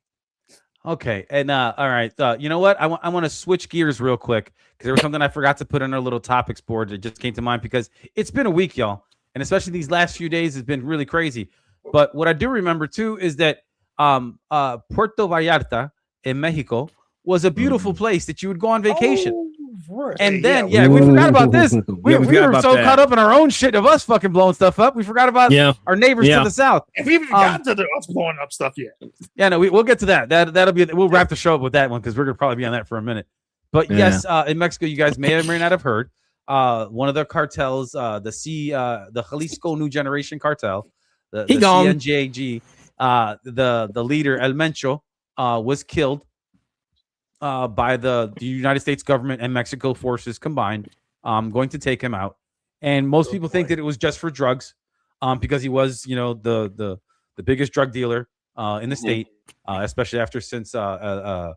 Okay, and all right, you know what? I want to switch gears real quick because there was something I forgot to put on our little topics board that just came to mind because it's been a week, y'all, and especially these last few days has been really crazy. But what I do remember too is that Puerto Vallarta in Mexico was a beautiful place that you would go on vacation. Right. And then, we forgot about this. We were so caught up in our own shit of us fucking blowing stuff up. We forgot about our neighbors to the south. And we haven't gotten to us blowing up stuff yet. Yeah, no, we'll get to that. That'll be. We'll wrap the show up with that one because we're gonna probably be on that for a minute. But yes, in Mexico, you guys may or may not have heard one of the cartels, the Jalisco New Generation Cartel, the CNJG, the leader El Mencho was killed by the United States government and Mexico forces combined, going to take him out. And most people think that it was just for drugs, because he was, the biggest drug dealer in the state, especially since El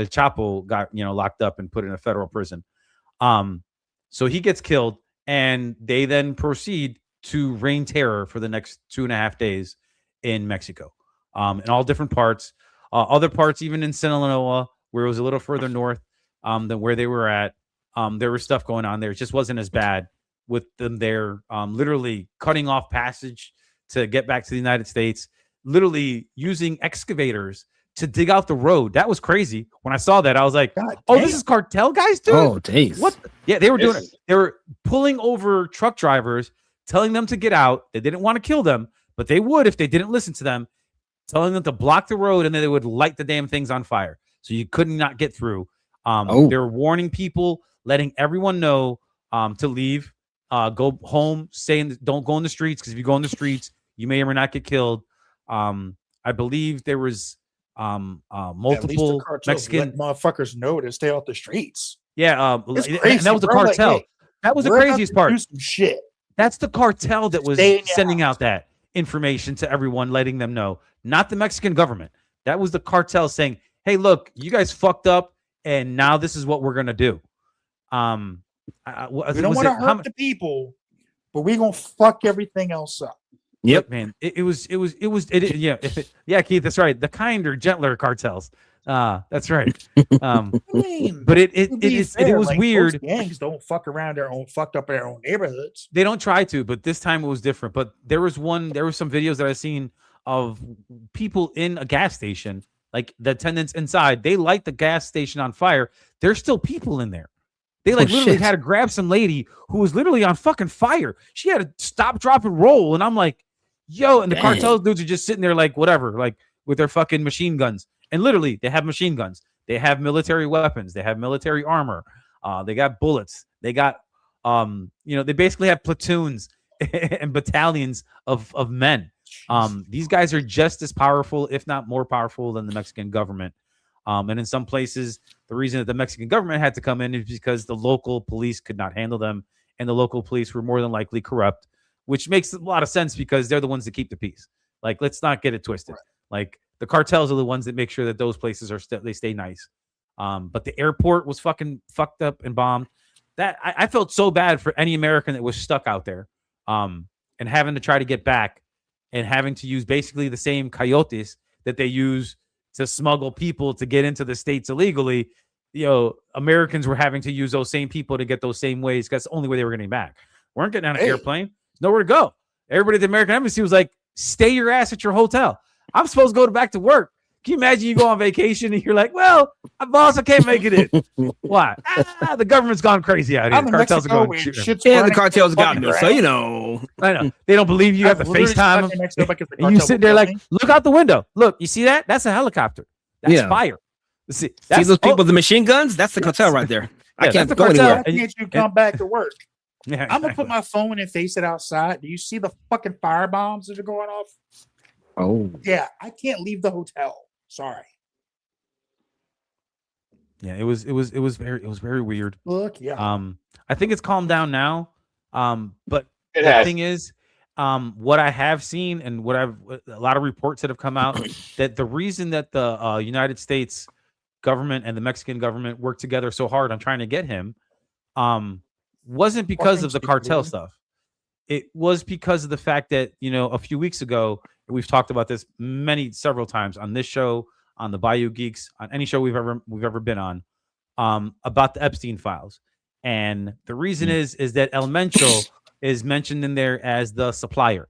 Chapo got locked up and put in a federal prison. So he gets killed, and they then proceed to rain terror for the next 2.5 days in Mexico, in all different parts. Other parts, even in Sinaloa, where it was a little further north than where they were at, there was stuff going on there. It just wasn't as bad with them there, literally cutting off passage to get back to the United States, literally using excavators to dig out the road. That was crazy. When I saw that, I was like, God "Oh, damn. this is cartel guys, dude." Oh, days. What? Yeah, they were doing it. It's- They were pulling over truck drivers, telling them to get out. They didn't want to kill them, but they would if they didn't listen to them, telling them to block the road, and then they would light the damn things on fire. So you could not get through. They were warning people, letting everyone know to leave, go home, don't go in the streets, because if you go in the streets, you may or may not get killed. I believe there was At least the multiple cartels Mexican. let motherfuckers know to stay off the streets. Yeah, It's and crazy, that was the bro. Like, cartel. hey, That was the we're about craziest to part. do some shit. That's the cartel that was Stay in your sending house. out that information to everyone, letting them know, not the Mexican government. That was the cartel saying, "Hey, look, you guys fucked up, and now this is what we're gonna do." We don't want to hurt the people, but we're gonna fuck everything else up. Yep. Man, yeah, Keith, that's right. The kinder, gentler cartels. That's right. I mean, But to it be is fair, it was like, weird. most gangs don't fuck around fucked up in their own neighborhoods. They don't try to, but this time it was different. But there were some videos that I've seen of people in a gas station, like the attendants inside. They light the gas station on fire. There's still people in there. They literally shit. had to grab some lady who was literally on fucking fire. She had to stop, drop, and roll. And I'm like, yo, and the Dang. cartel dudes are just sitting there like whatever, like with their fucking machine guns. And literally, they have machine guns. They have military weapons. They have military armor. They got bullets. They got, they basically have platoons and battalions of men. These guys are just as powerful, if not more powerful, than the Mexican government. And in some places, the reason that the Mexican government had to come in is because the local police could not handle them, and the local police were more than likely corrupt, which makes a lot of sense because they're the ones that keep the peace. Like, let's not get it twisted. Like, the cartels are the ones that make sure that those places are they stay nice. But the airport was fucking fucked up and bombed. That I felt so bad for any American that was stuck out there, and having to try to get back, and having to use basically the same coyotes that they use to smuggle people to get into the States illegally. Americans were having to use those same people to get those same ways, because that's the only way they were getting back. Weren't getting on an airplane. There's nowhere to go. Everybody at the American Embassy was like, stay your ass at your hotel. I'm supposed to go back to work. Can you imagine you go on vacation and you're like, well, boss, I can't make it in. Why? The government's gone crazy out here. I'm The in cartels Mexico are where going shit's Yeah, the burning cartels got fucking me. ground. So, you know. I know. They don't believe you. Have to literally FaceTime stuck in Mexico because the them. And you cartel sit will there kill like, me. look out the window. Look, you see that? That's a helicopter. That's Yeah. fire. See, See those people with the machine guns? That's the cartel right there. I Yeah, can't that's the go cartel. anywhere. Why can't you come back to work? Yeah, I'm gonna put my phone and face it outside. Do you see the fucking fire bombs that are going off? Oh. Yeah, I can't leave the hotel. Sorry. Yeah, it was very weird. Look, yeah. I think it's calmed down now. But It the has. thing is, what I have seen and what a lot of reports that have come out that the reason that the United States government and the Mexican government worked together so hard on trying to get him, wasn't because of the cartel stuff. It was because of the fact that, a few weeks ago, we've talked about this several times on this show, on the Bayou Geeks, on any show we've ever been on, about the Epstein files. And the reason is that Elemental is mentioned in there as the supplier,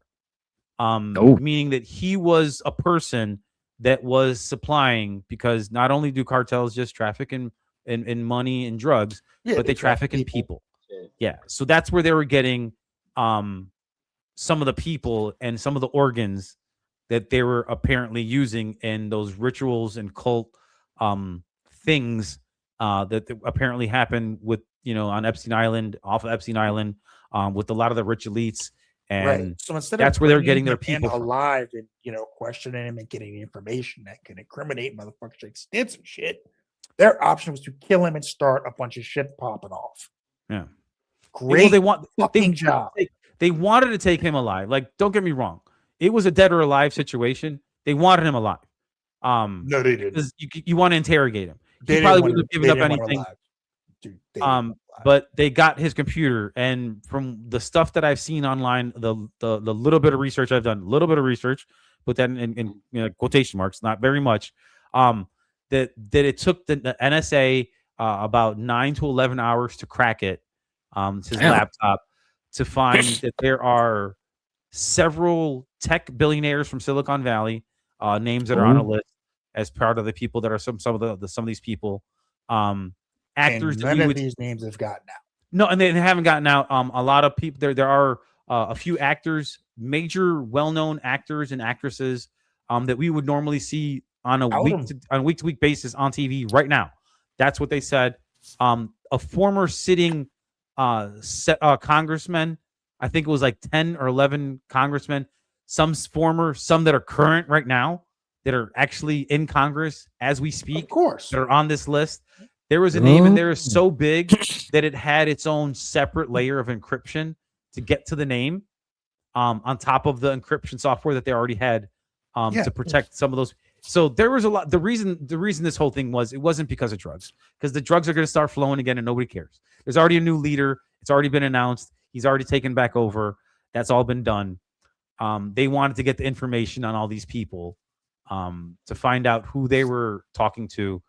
meaning that he was a person that was supplying, because not only do cartels just traffic in money and drugs, Yeah, but they traffic in people. Yeah. So that's where they were getting some of the people and some of the organs that they were apparently using in those rituals and cult things that apparently happened with, on Epstein Island, off of Epstein Island, with a lot of the rich elites. And right. So instead that's of where they were bringing getting their him in people from. alive and questioning him and getting information that could incriminate motherfuckers like did some shit, their option was to kill him and start a bunch of shit popping off. Yeah. Great fucking they job. They wanted to take him alive. Like, don't get me wrong. It was a dead or alive situation. They wanted him alive. No, they didn't. Because you want to interrogate him. They He probably didn't wouldn't have want given him- up they didn't want him anything. alive. Dude, they didn't want him alive. But they got his computer, and from the stuff that I've seen online, the little bit of research I've done, put that in quotation marks, not very much. That it took the NSA about 9 to 11 hours to crack it. It's his Damn. laptop to find that there are several tech billionaires from Silicon Valley, names that are on a list as part of the people that are some of these people, actors And that none we of would these names have gotten out. no, and they haven't gotten out. A lot of people there are a few actors, major well-known actors and actresses, that we would normally see on a week to week basis on TV right now. That's what they said. A former sitting congressman, I think it was like 10 or 11 congressmen, some former, some that are current right now, that are actually in Congress as we speak, Of course. that are on this list. There was a name in there so big that it had its own separate layer of encryption to get to the name, on top of the encryption software that they already had, to protect some of those. So there was a lot. The reason this whole thing it wasn't because of drugs, because the drugs are going to start flowing again and nobody cares. There's already a new leader. It's already been announced. He's already taken back over. That's all been done. They wanted to get the information on all these people, to find out who they were talking to.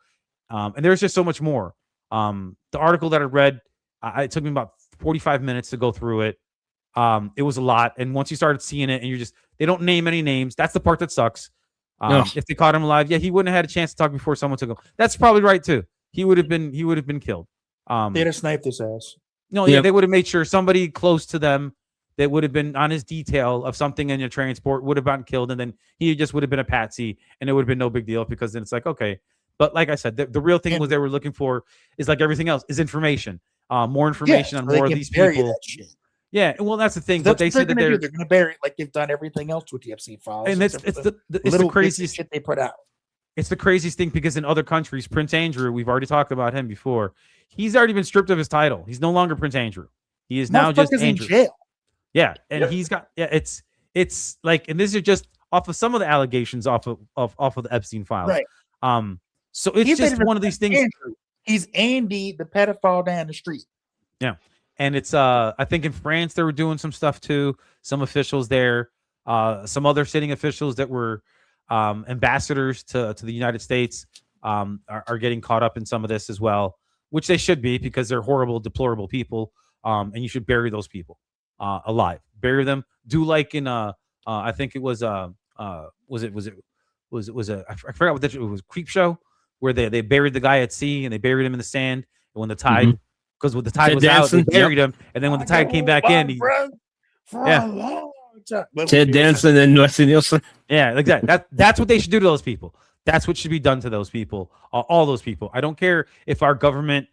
And there's just so much more. The article that I read, it took me about 45 minutes to go through it. It was a lot. And once you started seeing it and they don't name any names. That's the part that sucks. If they caught him alive, he wouldn't have had a chance to talk before someone took him. That's probably right too. He would have been killed. They'd have sniped his ass. No, yeah, they would have made sure somebody close to them that would have been on his detail of something in your transport would have gotten killed. And then he just would have been a patsy and it would have been no big deal, because then it's like, okay. But like I said, the real thing was they were looking for is like everything else is information, more information on more of these people. Yeah, well, that's the thing. But they said that they're going to bury it like they've done everything else with the Epstein files. And it's the craziest shit they put out. It's the craziest thing, because in other countries, Prince Andrew, we've already talked about him before. He's already been stripped of his title. He's no longer Prince Andrew. He is now just Andrew. In jail. Yeah, and he's got it's like, and this is just off of some of the allegations off of the Epstein files. Right. So it's just one of these things. Andrew. He's Andy, the pedophile down the street. Yeah. And it's I think in France they were doing some stuff too. Some officials there, some other sitting officials that were ambassadors to the United States, are getting caught up in some of this as well, which they should be, because they're horrible, deplorable people. And you should bury those people alive. Bury them. Do like in I think it was I forgot what it was, Creep Show, where they buried the guy at sea and they buried him in the sand, and when the tide because when the tide was out, they buried him, and then when the tide came back in, Ted Danson and Wesley Nielsen. Yeah, exactly. That's what they should do to those people. That's what should be done to those people. All those people. I don't care if our government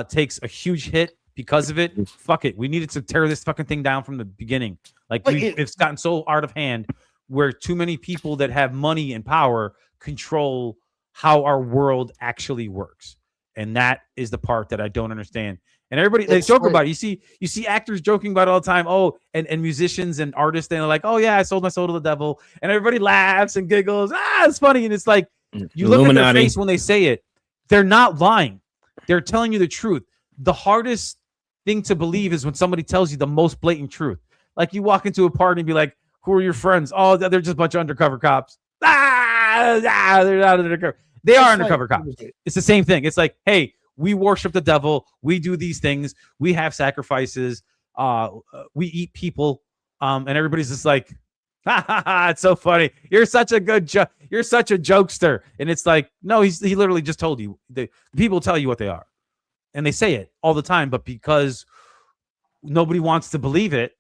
takes a huge hit because of it. Fuck it. We needed to tear this fucking thing down from the beginning. It's gotten so out of hand, where too many people that have money and power control how our world actually works. And that is the part that I don't understand. And everybody, they joke about it. You see actors joking about it all the time. Oh, and musicians and artists, they're like, oh yeah, I sold my soul to the devil. And everybody laughs and giggles. It's funny. And it's like, you look at their face when they say it. They're not lying. They're telling you the truth. The hardest thing to believe is when somebody tells you the most blatant truth. Like, you walk into a party and be like, who are your friends? Oh, they're just a bunch of undercover cops. They're not undercover. They are undercover cops. It's the same thing. It's like, hey, we worship the devil. We do these things. We have sacrifices. We eat people. And everybody's just like, ha ha ha, it's so funny. You're such a good you're such a jokester. And it's like, no, he literally just told you. The people tell you what they are. And they say it all the time, but because nobody wants to believe it,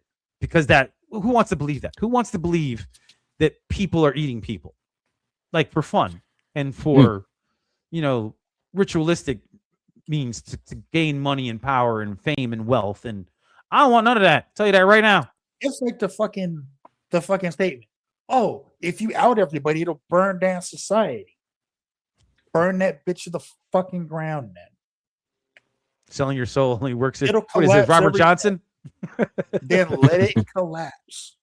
who wants to believe that? Who wants to believe that people are eating people? Like, for fun and for, ritualistic means to gain money and power and fame and wealth. And I don't want none of that. I'll tell you that right now. It's like the fucking statement. Oh, if you out everybody, it'll burn down society. Burn that bitch to the fucking ground, then. Selling your soul only works. It'll what is it, Robert Johnson? Then let it collapse.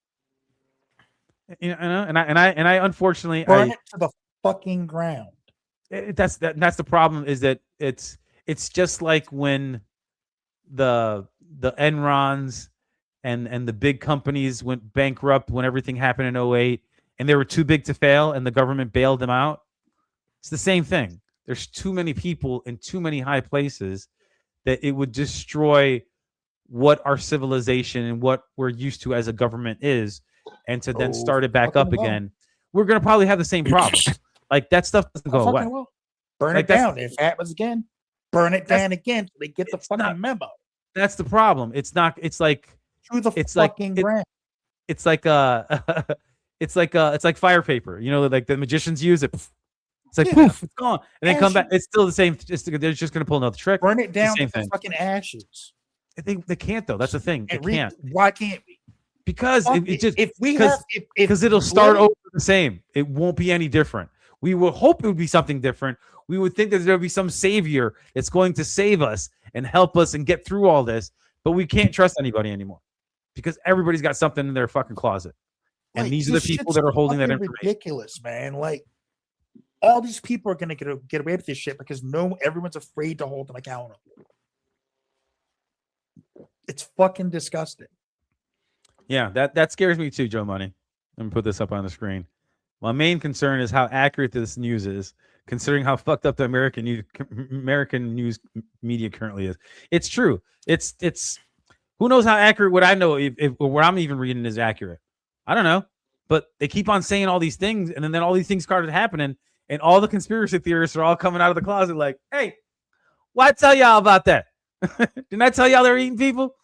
And I unfortunately burn it to the fucking ground. That's the problem, is that it's just like when the Enrons and the big companies went bankrupt when everything happened in 2008, and they were too big to fail and the government bailed them out. It's the same thing. there's too many people in too many high places that it would destroy what our civilization and what we're used to as a government is, and to then start it back up again, we're gonna probably have the same problem. Like that stuff doesn't go away. Burn Like, it down. If it happens again, burn it down again till they get the fucking memo. That's the problem. It's not. It's like To the it's fucking like ground. it's like it's like fire paper. You know, like the magicians use it. It's like poof, it's gone, and then come back. It's still the same. They're just gonna pull another trick. Burn it down same with the thing. fucking ashes. They can't though. That's the thing. They can't. Why can't we? Because it just if it'll start over the same. It won't be any different. We will hope it would be something different. We would think that there would be some savior that's going to save us and help us and get through all this, but we can't trust anybody anymore because everybody's got something in their fucking closet. And these are the people that are holding that information. Ridiculous, man. Like all these people are gonna get away with this shit because everyone's afraid to hold them accountable. It's fucking disgusting. Yeah, that scares me too, Joe Money. Let me put this up on the screen. My main concern is how accurate this news is, considering how fucked up the American news media currently is. It's true. It's who knows how accurate what I know if what I'm even reading is accurate. I don't know, but they keep on saying all these things, and then all these things started happening, and all the conspiracy theorists are all coming out of the closet like, "Hey, why tell y'all about that? Didn't I tell y'all they're eating people?"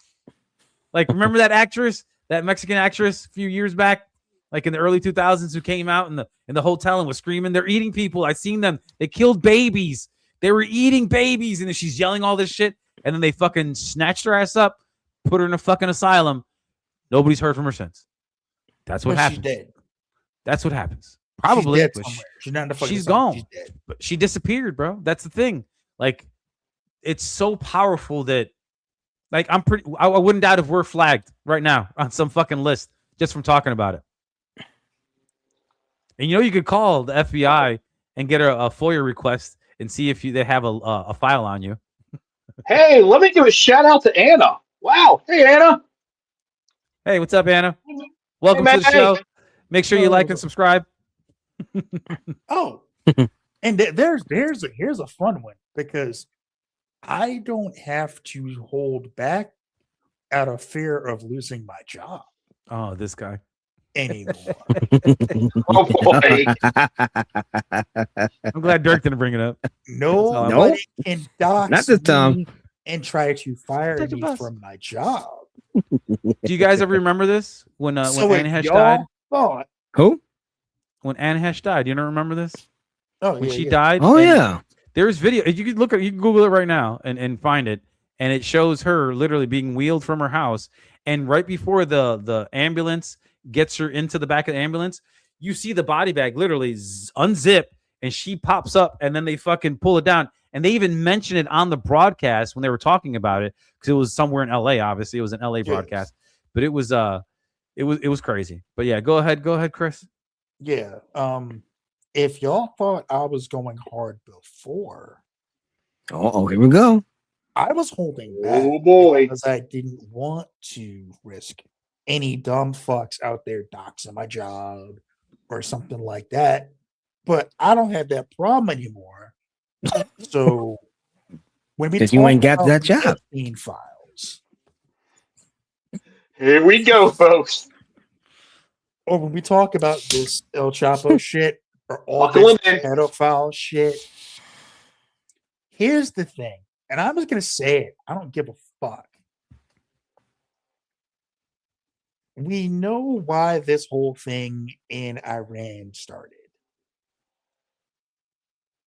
Like, remember that actress, that Mexican actress, a few years back? Like in the early 2000s, who came out in the hotel and was screaming, "They're eating people. I seen them. They killed babies. They were eating babies." And then she's yelling all this shit. And then they fucking snatched her ass up, put her in a fucking asylum. Nobody's heard from her since. That's what happens. She's dead. That's what happens. Probably. She's dead somewhere. She's not in the fucking she's asylum. gone. She's dead. But she disappeared, bro. That's the thing. Like, it's so powerful that, like, I wouldn't doubt if we're flagged right now on some fucking list just from talking about it. And you could call the FBI and get a FOIA request and see if they have a file on you. Hey, let me give a shout out to Anna. Wow. Hey, Anna. Hey, what's up, Anna? Welcome to the show. Make sure you like and subscribe. Oh, and here's a fun one because I don't have to hold back out of fear of losing my job Oh, this guy. anymore. Oh, boy. I'm glad Dirk didn't bring it up. Nobody can dox Not this time. me and try to fire Take the me bus. from my job. Do you guys ever remember this when So if Anna Hesh y'all died? thought, Who? When Anna Hesh died, you don't remember this? oh When yeah, she yeah. died? Oh and yeah. There's video. You can Google it right now and find it. And it shows her literally being wheeled from her house. And right before the ambulance gets her into the back of the ambulance, you see the body bag literally unzip and she pops up and then they fucking pull it down. And they even mentioned it on the broadcast when they were talking about it because it was somewhere in LA. Obviously, it was an LA broadcast, but it was crazy. But yeah, go ahead, Chris. Yeah. If y'all thought I was going hard before, Oh, here we go. I was holding back Oh, boy. because I didn't want to risk any dumb fucks out there doxing my job or something like that. But I don't have that problem anymore. So when we 'Cause you talk ain't got about that job. Epstein files, Here we go, folks. or when we talk about this El Chapo shit or all Buckle this in. pedophile shit, here's the thing, and I'm just gonna say it. I don't give a fuck. We know why this whole thing in Iran started.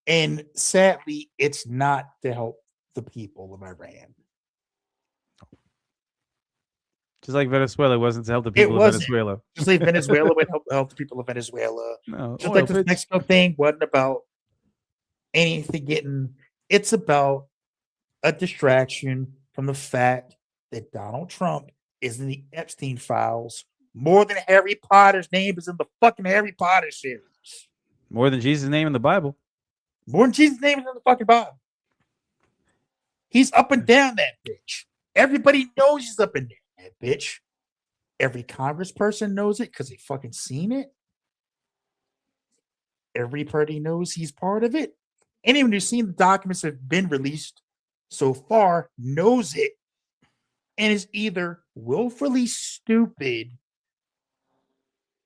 And sadly, it's not to help the people of Iran. Just like Venezuela wasn't to help the people of wasn't. Venezuela. Just like Venezuela would help the people of Venezuela. No, Just oil like this pits. Mexico thing wasn't about anything getting. It's about a distraction from the fact that Donald Trump is in the Epstein files more than Harry Potter's name is in the fucking Harry Potter series. More than Jesus' name in the Bible. More than Jesus' name is in the fucking Bible. He's up and down that bitch. Everybody knows he's up and down that bitch. Every congressperson knows it because they fucking seen it. Everybody knows he's part of it. Anyone who's seen the documents that have been released so far knows it and is either willfully stupid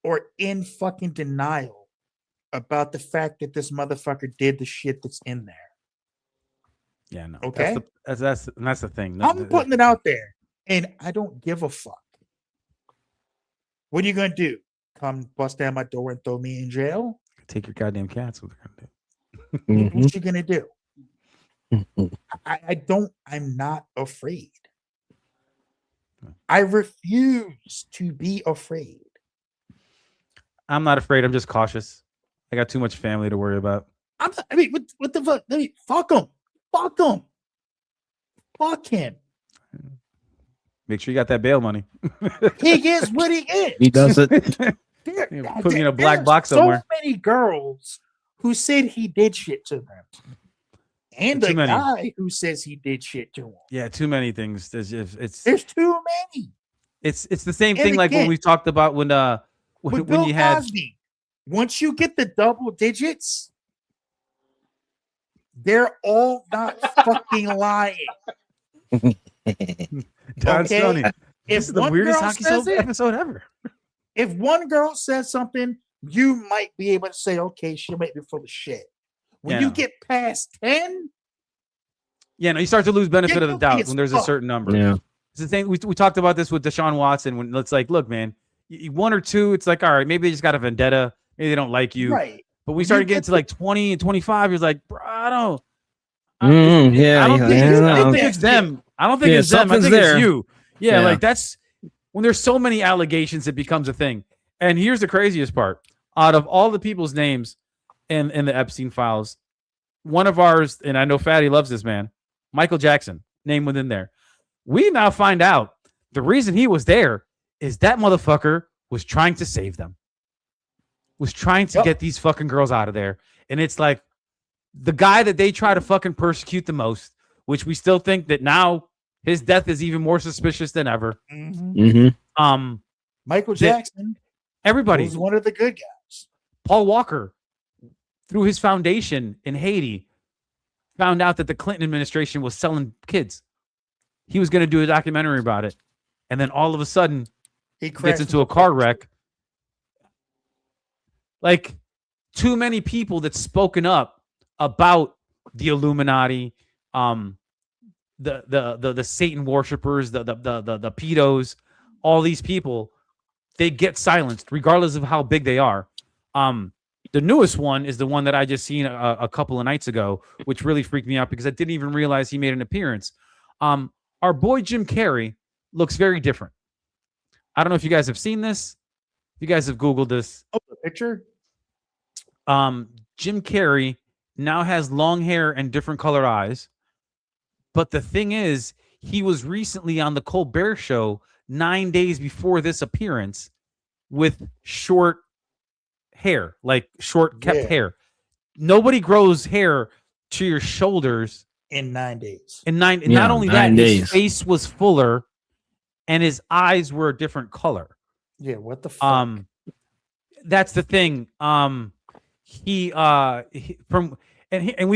or in fucking denial about the fact that this motherfucker did the shit that's in there. Yeah, no. Okay? That's the thing. I'm putting it out there, and I don't give a fuck. What are you gonna do? Come bust down my door and throw me in jail? Take your goddamn cats. What they're gonna do. What you gonna do? I'm not afraid. I refuse to be afraid. I'm not afraid. I'm just cautious. I got too much family to worry about. What the fuck? Fuck him. Fuck him. Fuck him. Make sure you got that bail money. He gets what he gets. He does it. Put me in a black box so somewhere. So many girls who said he did shit to them. And the guy who says he did shit to him. Yeah, too many things. There's too many. It's the same thing like when we talked about when Bill you had Cosby. Once you get the double digits, they're all not fucking lying. Don Stoney. This is the weirdest hockey episode ever. If one girl says something, you might be able to say, okay, she might be full of shit. When you get past 10, you start to lose benefit of the doubt when there's a certain number. Yeah. It's the thing we talked about this with Deshaun Watson when it's like, look, man, one or two, it's like, all right, maybe they just got a vendetta, maybe they don't like you. Right. But we started getting to like 20 and 25. You're like, bro, I don't think it's them. I don't think it's them. I think it's you. Yeah, like that's when there's so many allegations, it becomes a thing. And here's the craziest part: out of all the people's names in the Epstein files, one of ours, and I know Fatty loves this man, Michael Jackson, name within there. We now find out the reason he was there is that motherfucker was trying to save them, was trying to get these fucking girls out of there. And it's like the guy that they try to fucking persecute the most, which we still think that now his death is even more suspicious than ever. Michael Jackson, everybody was one of the good guys. Paul Walker, through his foundation in Haiti, found out that the Clinton administration was selling kids. He was going to do a documentary about it. And then all of a sudden, he gets into a car wreck. Like, too many people that's spoken up about the Illuminati, the Satan worshipers, the pedos, all these people, they get silenced regardless of how big they are. The newest one is the one that I just seen a couple of nights ago, which really freaked me out because I didn't even realize he made an appearance. Our boy Jim Carrey looks very different. I don't know if you guys have seen this. If you guys have Googled this. Oh, the picture? Jim Carrey now has long hair and different color eyes. But the thing is, he was recently on the Colbert Show 9 days before this appearance with short hair, like short kept hair. Nobody grows hair to your shoulders in 9 days. Not only that, his face was fuller and his eyes were a different color. Yeah, what the fuck? That's the thing. We've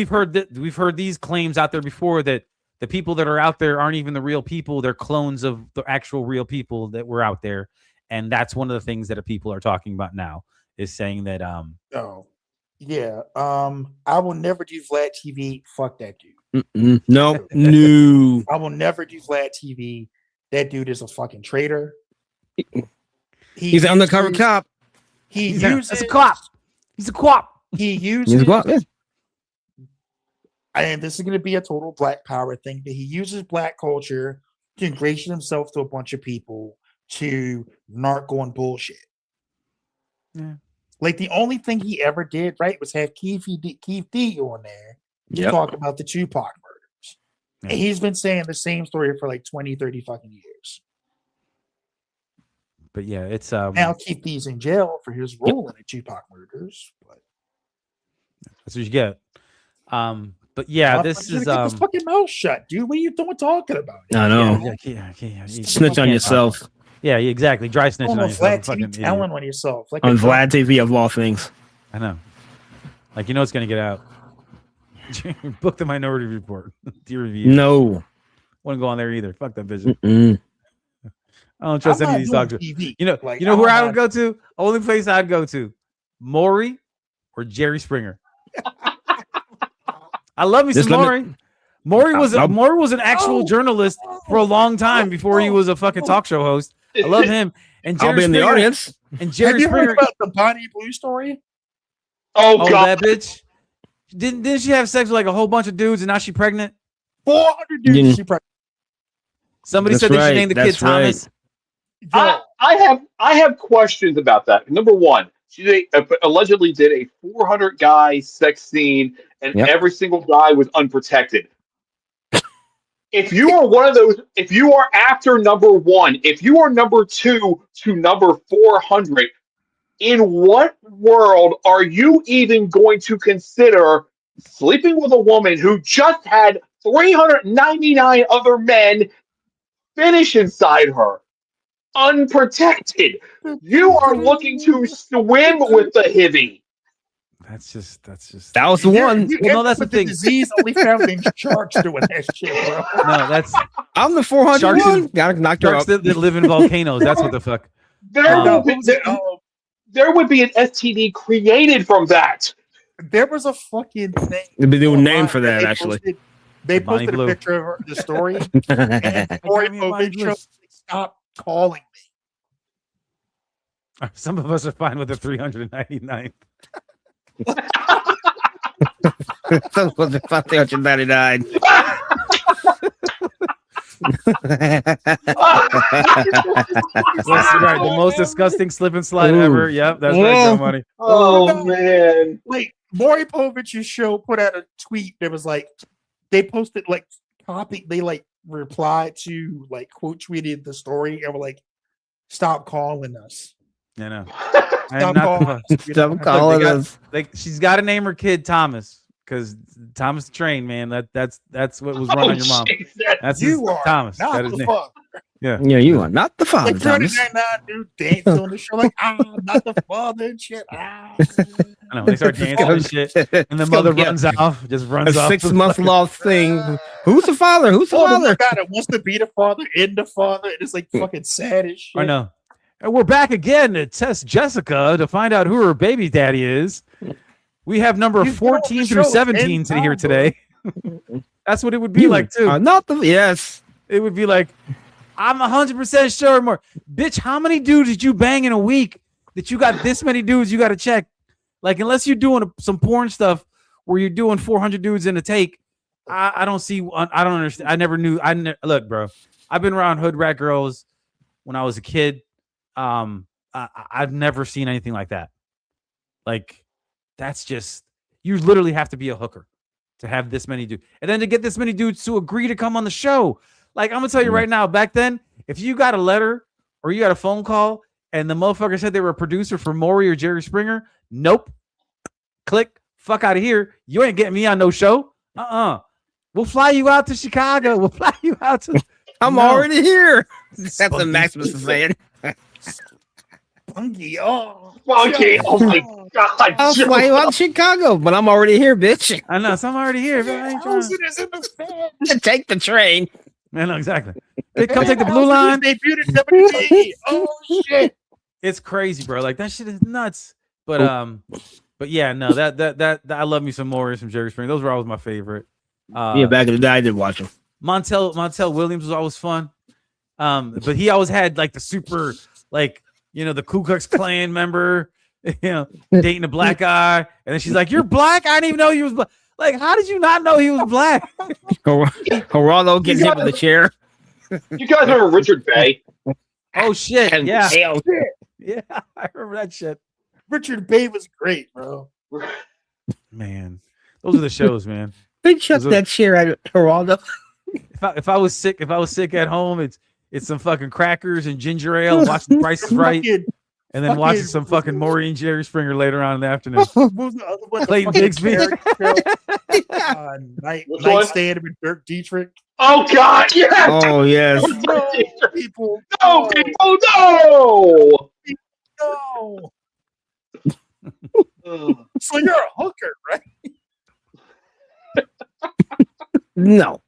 heard these claims out there before that the people that are out there aren't even the real people. They're clones of the actual real people that were out there. And that's one of the things that people are talking about now, is saying that I will never do Vlad TV. Fuck that dude. No. I will never do Vlad TV. That dude is a fucking traitor. He's an undercover cop. He's a cop. He's a cop. He's a cop. And this is going to be a total Black Power thing. That he uses Black culture to ingratiate himself to a bunch of people to narco and bullshit. Yeah. Like the only thing he ever did right was have Keith D on there to talk about the Tupac murders. And he's been saying the same story for like 20, 30 fucking years. But yeah, it's now Keith D's in jail for his role in the Tupac murders. But that's what you get. But yeah, this is get his fucking mouth shut, dude. What are you doing talking about? I know. Snitch on yourself. Yeah, exactly. Dry snitching on yourself. Vlad TV telling on yourself. Like on Vlad TV of all things. I know. Like, it's going to get out. Book the Minority Report. Dear review. No. Wouldn't go on there either. Fuck that vision. Mm-mm. I don't trust I'm any of not these doing doctors. TV. You know Like, where I I'm would go to? Only place I'd go to, Maury or Jerry Springer. I love me Just some let me- Maury. Maury was an actual Oh, journalist for a long time before he was a fucking talk show host. I love him. And Jerry I'll be in the Springer, audience. And Have Jerry you heard Springer. about the Bonnie Blue story? Oh, Oh, God. that bitch. Didn't she have sex with like a whole bunch of dudes and now she pregnant? 400 dudes. Yeah. She pregnant. Somebody That's said they should right, name the kid that's right. Thomas. I have questions about that. Number one, she allegedly did a 400 guy sex scene, and Yep. every single guy was unprotected. If you are one of those, if you are after number one, if you are number two to number 400, in what world are you even going to consider sleeping with a woman who just had 399 other men finish inside her unprotected? You are looking to swim with the hivvy. That's just. That was the one. You Well, no, end that's up with the thing. disease only found in sharks doing that shit, bro. No, that's I'm the 400 Sharks one. and- Gotta knock her sharks up. that live in volcanoes. That's what the fuck. There, Um, there would be an STD created from that. there was a fucking thing. There'd be a new online name for that, they actually. They Bonnie posted Blue. a picture of the story, and Corey got me a Bonnie Povich Blue. chose to stop calling me. Some of us are fine with the 399. That was the 399. That's right. The most disgusting slip and slide Ooh. ever. Yep, that's right, Well. Joe Money. Oh, man. Like Maury Povich's show put out a tweet that was like they posted like they like replied to like quote tweeted the story and were like, "Stop calling us." I know. Stop And not calling the- us. You know? Stop calling got- us. like she's got to name her kid Thomas because Thomas the Train, man. That's what was run on your mom. Jesus. That's You his, are Thomas. not That is the name. father. Yeah, you are not the father, Like Thomas. 399 dude dance on the show, like not the father and shit. I know they start dancing and shit, and the It's mother gonna be runs off, just a runs off. 6 month long thing. Who's the father? Who's the Oh, the father? one guy that wants to be the father in the father, and it's like fucking sad as shit. I know. And we're back again to test Jessica to find out who her baby daddy is. We have number You get on the 14 show through in 17 to here time, today. That's what it would be You like too. are not the yes. It would be like, I'm 100% sure more. Bitch, how many dudes did you bang in a week that you got this many dudes you got to check? Like, unless you're doing some porn stuff where you're doing 400 dudes in a take, I don't see, I don't understand. I never knew. Look, bro, I've been around hood rat girls when I was a kid. I've never seen anything like that. Like, that's just, you literally have to be a hooker to have this many dudes. And then to get this many dudes to agree to come on the show. Like, I'm going to tell you right now, back then, if you got a letter or you got a phone call and the motherfucker said they were a producer for Maury or Jerry Springer, nope. Click. Fuck out of here. You ain't getting me on no show. We'll fly you out to Chicago. We'll fly you out to... I'm No. already here. That's what Spunky. Maximus is saying. Funky, oh, Funky. Oh, my God. I'll Joe. fly you out to Chicago, but I'm already here, bitch. I know. So I'm already here. But I ain't trying Thousand is in the fan. Take the train. I know, exactly. Hey, come take the blue line. Debuted in WWE. Oh shit! It's crazy, bro. Like, that shit is nuts. But yeah, no, that I love me some more from Jerry Springer. Those were always my favorite. Yeah, back in the day, I did watch him. Montel Williams was always fun. But he always had like the super, like, you know, the Ku Klux Klan member, you know, dating a black guy, and then she's like, "You're black? I didn't even know you was black." Like, how did you not know he was black? Geraldo getting hit with a chair. You guys remember Richard Bay? Oh shit! And Yeah, hell, yeah, I remember that shit. Richard Bay was great, bro. Man, those are the shows, man. they chucked that chair at Geraldo. If I was sick at home, it's some fucking crackers and ginger ale, watching Price is Right, Fucking- and then watching some fucking Maury and Jerry Springer later on in the afternoon. what was the other one? The Clayton fucking Bigsby. character show? Which one? Nightstand with Dirk Dietrich. Oh, God. Yeah. Oh yes. No, people. No, people, no. No. Ugh. So you're a hooker, right? No.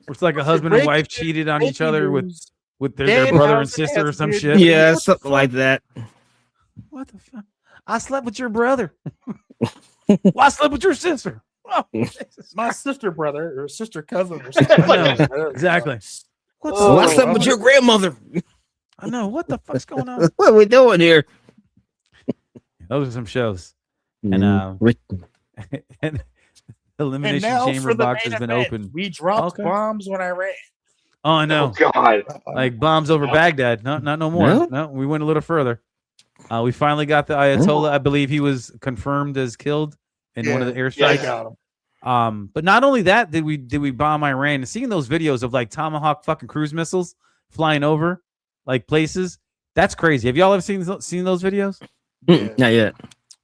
It's like a husband and wife cheated on each other with their Dead brother and house sister or has some been- shit. Yeah, What the something fuck? like that. What the fuck? I slept with your brother. Well, I slept with your sister. Oh, Jesus My Christ. sister brother or sister cousin or something. I know, exactly. What's Well, I Oh, slept with your grandmother. I know what the fuck's going on. What are we doing here? Those are some shows, and and And elimination now chamber for the box main has been event. opened. We dropped Okay. bombs on Iran. Oh, I oh know, God. like bombs over Baghdad. No, not no more. No? No, we went a little further. We finally got the Ayatollah. I believe he was confirmed as killed in one of the I airstrikes. got him. But not only that did we bomb Iran, and seeing those videos of like Tomahawk fucking cruise missiles flying over like places, that's crazy. Have y'all ever seen those videos? Not yet.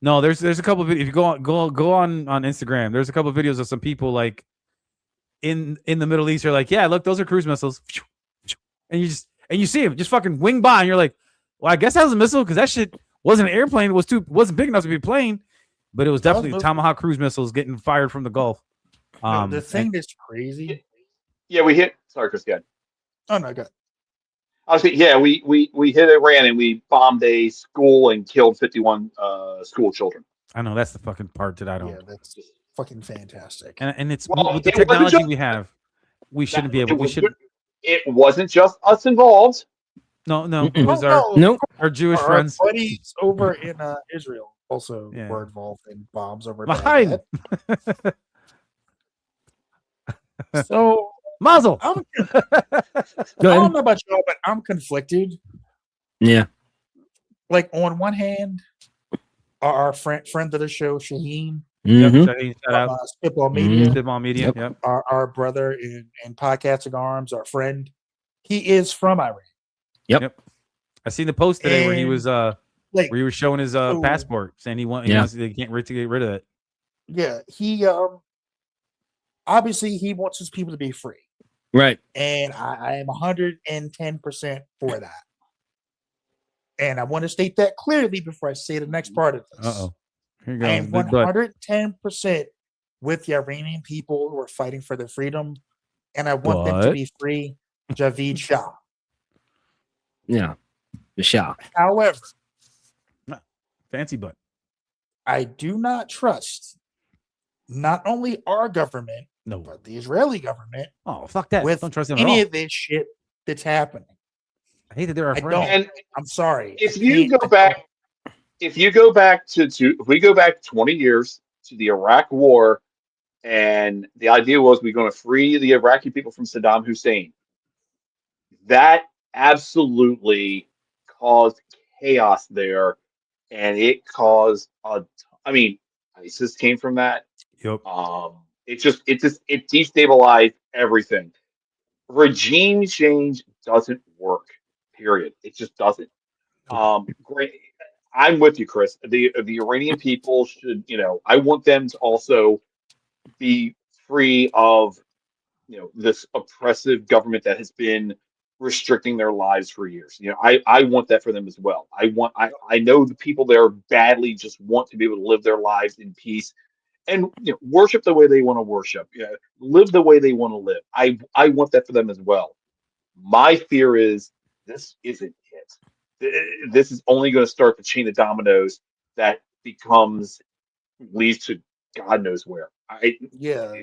No, there's a couple of videos. If you go on Instagram, there's a couple of videos of some people like in the Middle East are like, yeah, look, those are cruise missiles, and you see them just fucking wing by, and you're like, well, I guess that was a missile because that shit wasn't an airplane. It wasn't big enough to be a plane, but it was definitely Tomahawk cruise missiles getting fired from the Gulf. The thing that's crazy. Yeah, we hit. Sorry, Chris. Again. Oh no, good. I was saying, yeah, we hit Iran and we bombed a school and killed 51 school children. I know that's the fucking part that I don't. Yeah, that's fucking fantastic. And it's Well, with the it wasn't technology just- we have, we shouldn't be able. We should. It wasn't just us involved. No, it Mm-mm. was Nope. our Jewish Our friends. buddies over in Israel also Yeah. were involved in bombs over Behind. Baghdad. So Mazel. I'm, Go I don't ahead. know about y'all, but I'm conflicted. Yeah. Like on one hand, our friend of the show, Shaheen, Yep, Mhm. Shaheen, shout from out. Spitball Media, Spitball Media. Yep. Yep. our brother in Podcasting Arms, our friend, he is from Iran. I seen the post today where he And, was Like, where he was showing his so- passport, saying he Yeah. wants they can't wait to get rid of it. yeah, he obviously he wants his people to be free, Right. and I am 110% for that. And I want to state that clearly before I say the next part of this. Uh-oh. Here you go. I am Big butt. 110% with the Iranian people who are fighting for their freedom, and I want them to But- be free. Javeed Shah. Yeah. The Shah. However, Fancy butt. I do not trust not only our government No. but the Israeli government Oh, fuck that. with Don't trust them at any all. of this shit that's happening. I hate that they're our I friends. don't. And I'm sorry. if I you can't- go back, if we go back 20 years to the Iraq War, and the idea was we're going to free the Iraqi people from Saddam Hussein, that absolutely caused chaos there, and it caused I mean, ISIS came from that. Yep. It destabilized everything. Regime change doesn't work. Period. It just doesn't. Great. I'm with you, Chris. The Iranian people should, I want them to also be free of, this oppressive government that has been restricting their lives for years. I want that for them as well. I know the people there badly just want to be able to live their lives in peace and worship the way they want to worship. Live the way they want to live. I want that for them as well. My fear is this isn't it. This is only going to start the chain of dominoes that leads to God knows where. Yeah,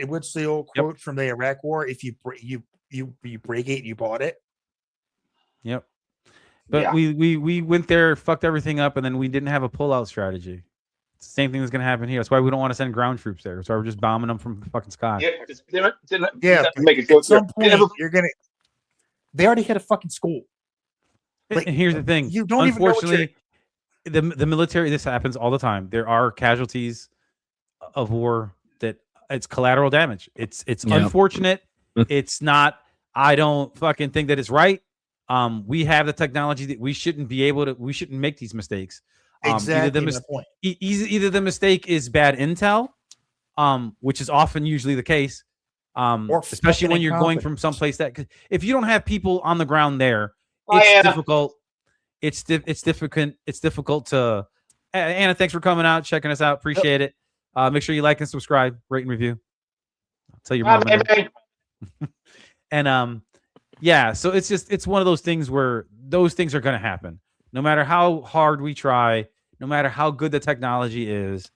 what's the old quote from the Iraq War? If you break it, you bought it. Yep. But Yeah. we went there, fucked everything up, and then we didn't have a pullout strategy. It's the same thing that's gonna happen here. That's why we don't want to send ground troops there. That's why we're just bombing them from the fucking sky. Yeah, but make it at some point you're gonna. They already hit a fucking school. Like, And here's the thing. you don't even know what Unfortunately, the military, this happens all the time. There are casualties of war that it's collateral damage. It's Yeah. unfortunate. It's not. I don't fucking think that it's right. We have the technology that we shouldn't be able to. We shouldn't make these mistakes. Exactly my point. Either the mistake is bad intel, which is often usually the case, Or especially fucking when you're going from incompetence. someplace that if you don't have people on the ground there, Oh, it's yeah. difficult. It's difficult. It's difficult to. Anna, thanks for coming out, checking us out. Appreciate it. Make sure you like and subscribe, rate and review. Tell your Ah, mom. bang, bang. And yeah, so it's one of those things where those things are going to happen. No matter how hard we try, no matter how good the technology is,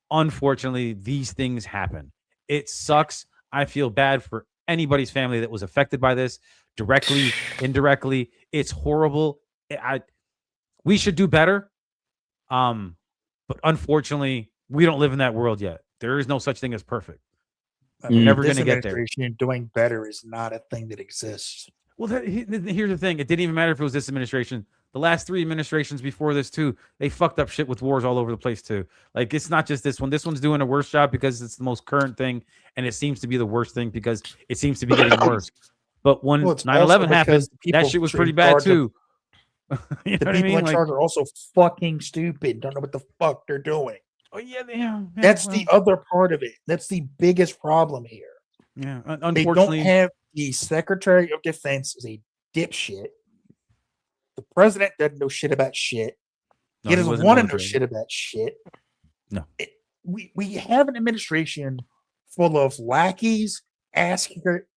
unfortunately, these things happen. It sucks. I feel bad for anybody's family that was affected by this, directly, indirectly. It's horrible. We should do better. But unfortunately, we don't live in that world yet. There is no such thing as perfect. We're never going to get there. Administration doing better is not a thing that exists. Well, here's the thing. It didn't even matter if it was this administration. The last 3 administrations before this, too, they fucked up shit with wars all over the place, too. Like, it's not just this one. This one's doing a worse job because it's the most current thing, and it seems to be the worst thing because it seems to be getting worse. But when 9/11 happened, that shit was pretty bad, too. You know what I mean? In charge are also fucking stupid. Don't know what the fuck they're doing. Oh, yeah. That's the other part of it. That's the biggest problem here. Yeah, They don't have the Secretary of Defense is a dipshit. The president doesn't know shit about shit. He doesn't want to know shit about shit. No. We have an administration full of lackeys, ass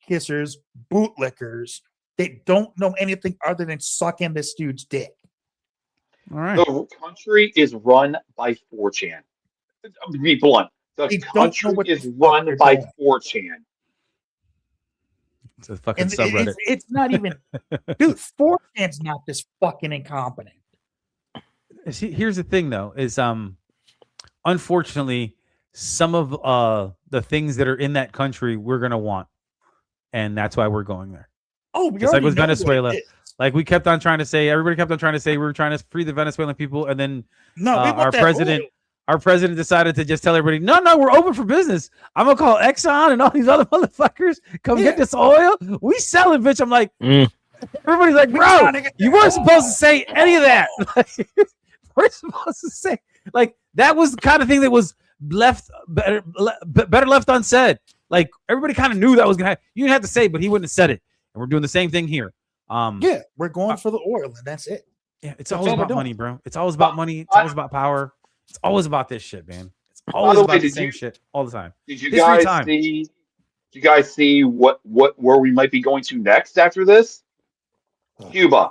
kissers, bootlickers that don't know anything other than sucking this dude's dick. All right. The country is run by 4chan. To be blunt, the country is run by 4chan. It's a fucking subreddit. It's not even, dude. 4chan's not this fucking incompetent. See, here's the thing, though, is unfortunately, some of the things that are in that country we're gonna want, and that's why we're going there. Oh, just like with Venezuela. Like we kept on trying to say, everybody kept on trying to say we were trying to free the Venezuelan people, and then our president decided to just tell everybody, no, we're open for business. I'm gonna call Exxon and all these other motherfuckers come get this oil. We selling, bitch. I'm like, everybody's like, bro, you weren't supposed to say any of that. We're supposed to say like that was the kind of thing that was left better left unsaid. Like everybody kind of knew that was gonna happen. You didn't have to say, but he wouldn't have said it. And we're doing the same thing here. Yeah, we're going for the oil, and that's it. Yeah, it's always about money, bro. It's always about money. It's always about power. It's always about this shit, man. It's always about the same shit all the time. Did you guys see where we might be going to next after this? Cuba.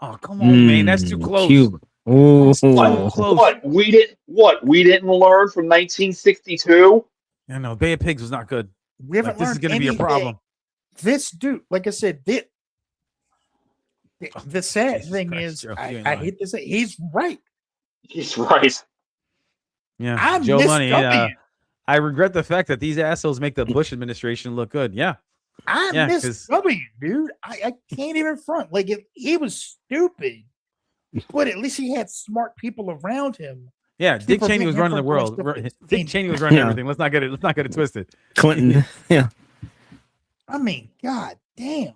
Oh, come on, man. That's too close. Cuba. What we didn't learn from 1962? I know Bay of Pigs was not good. We haven't this is going to be a problem. This dude, like I said, the sad thing is, I hate to say, he's right. He's right. Yeah, Joe Money. I regret the fact that these assholes make the Bush administration look good. Yeah, I miss W, dude. I can't even front. Like he was stupid, but at least he had smart people around him. Yeah, Dick Cheney was running the world. Dick Cheney was running everything. Let's not get it twisted. Clinton. Yeah. I mean, god damn.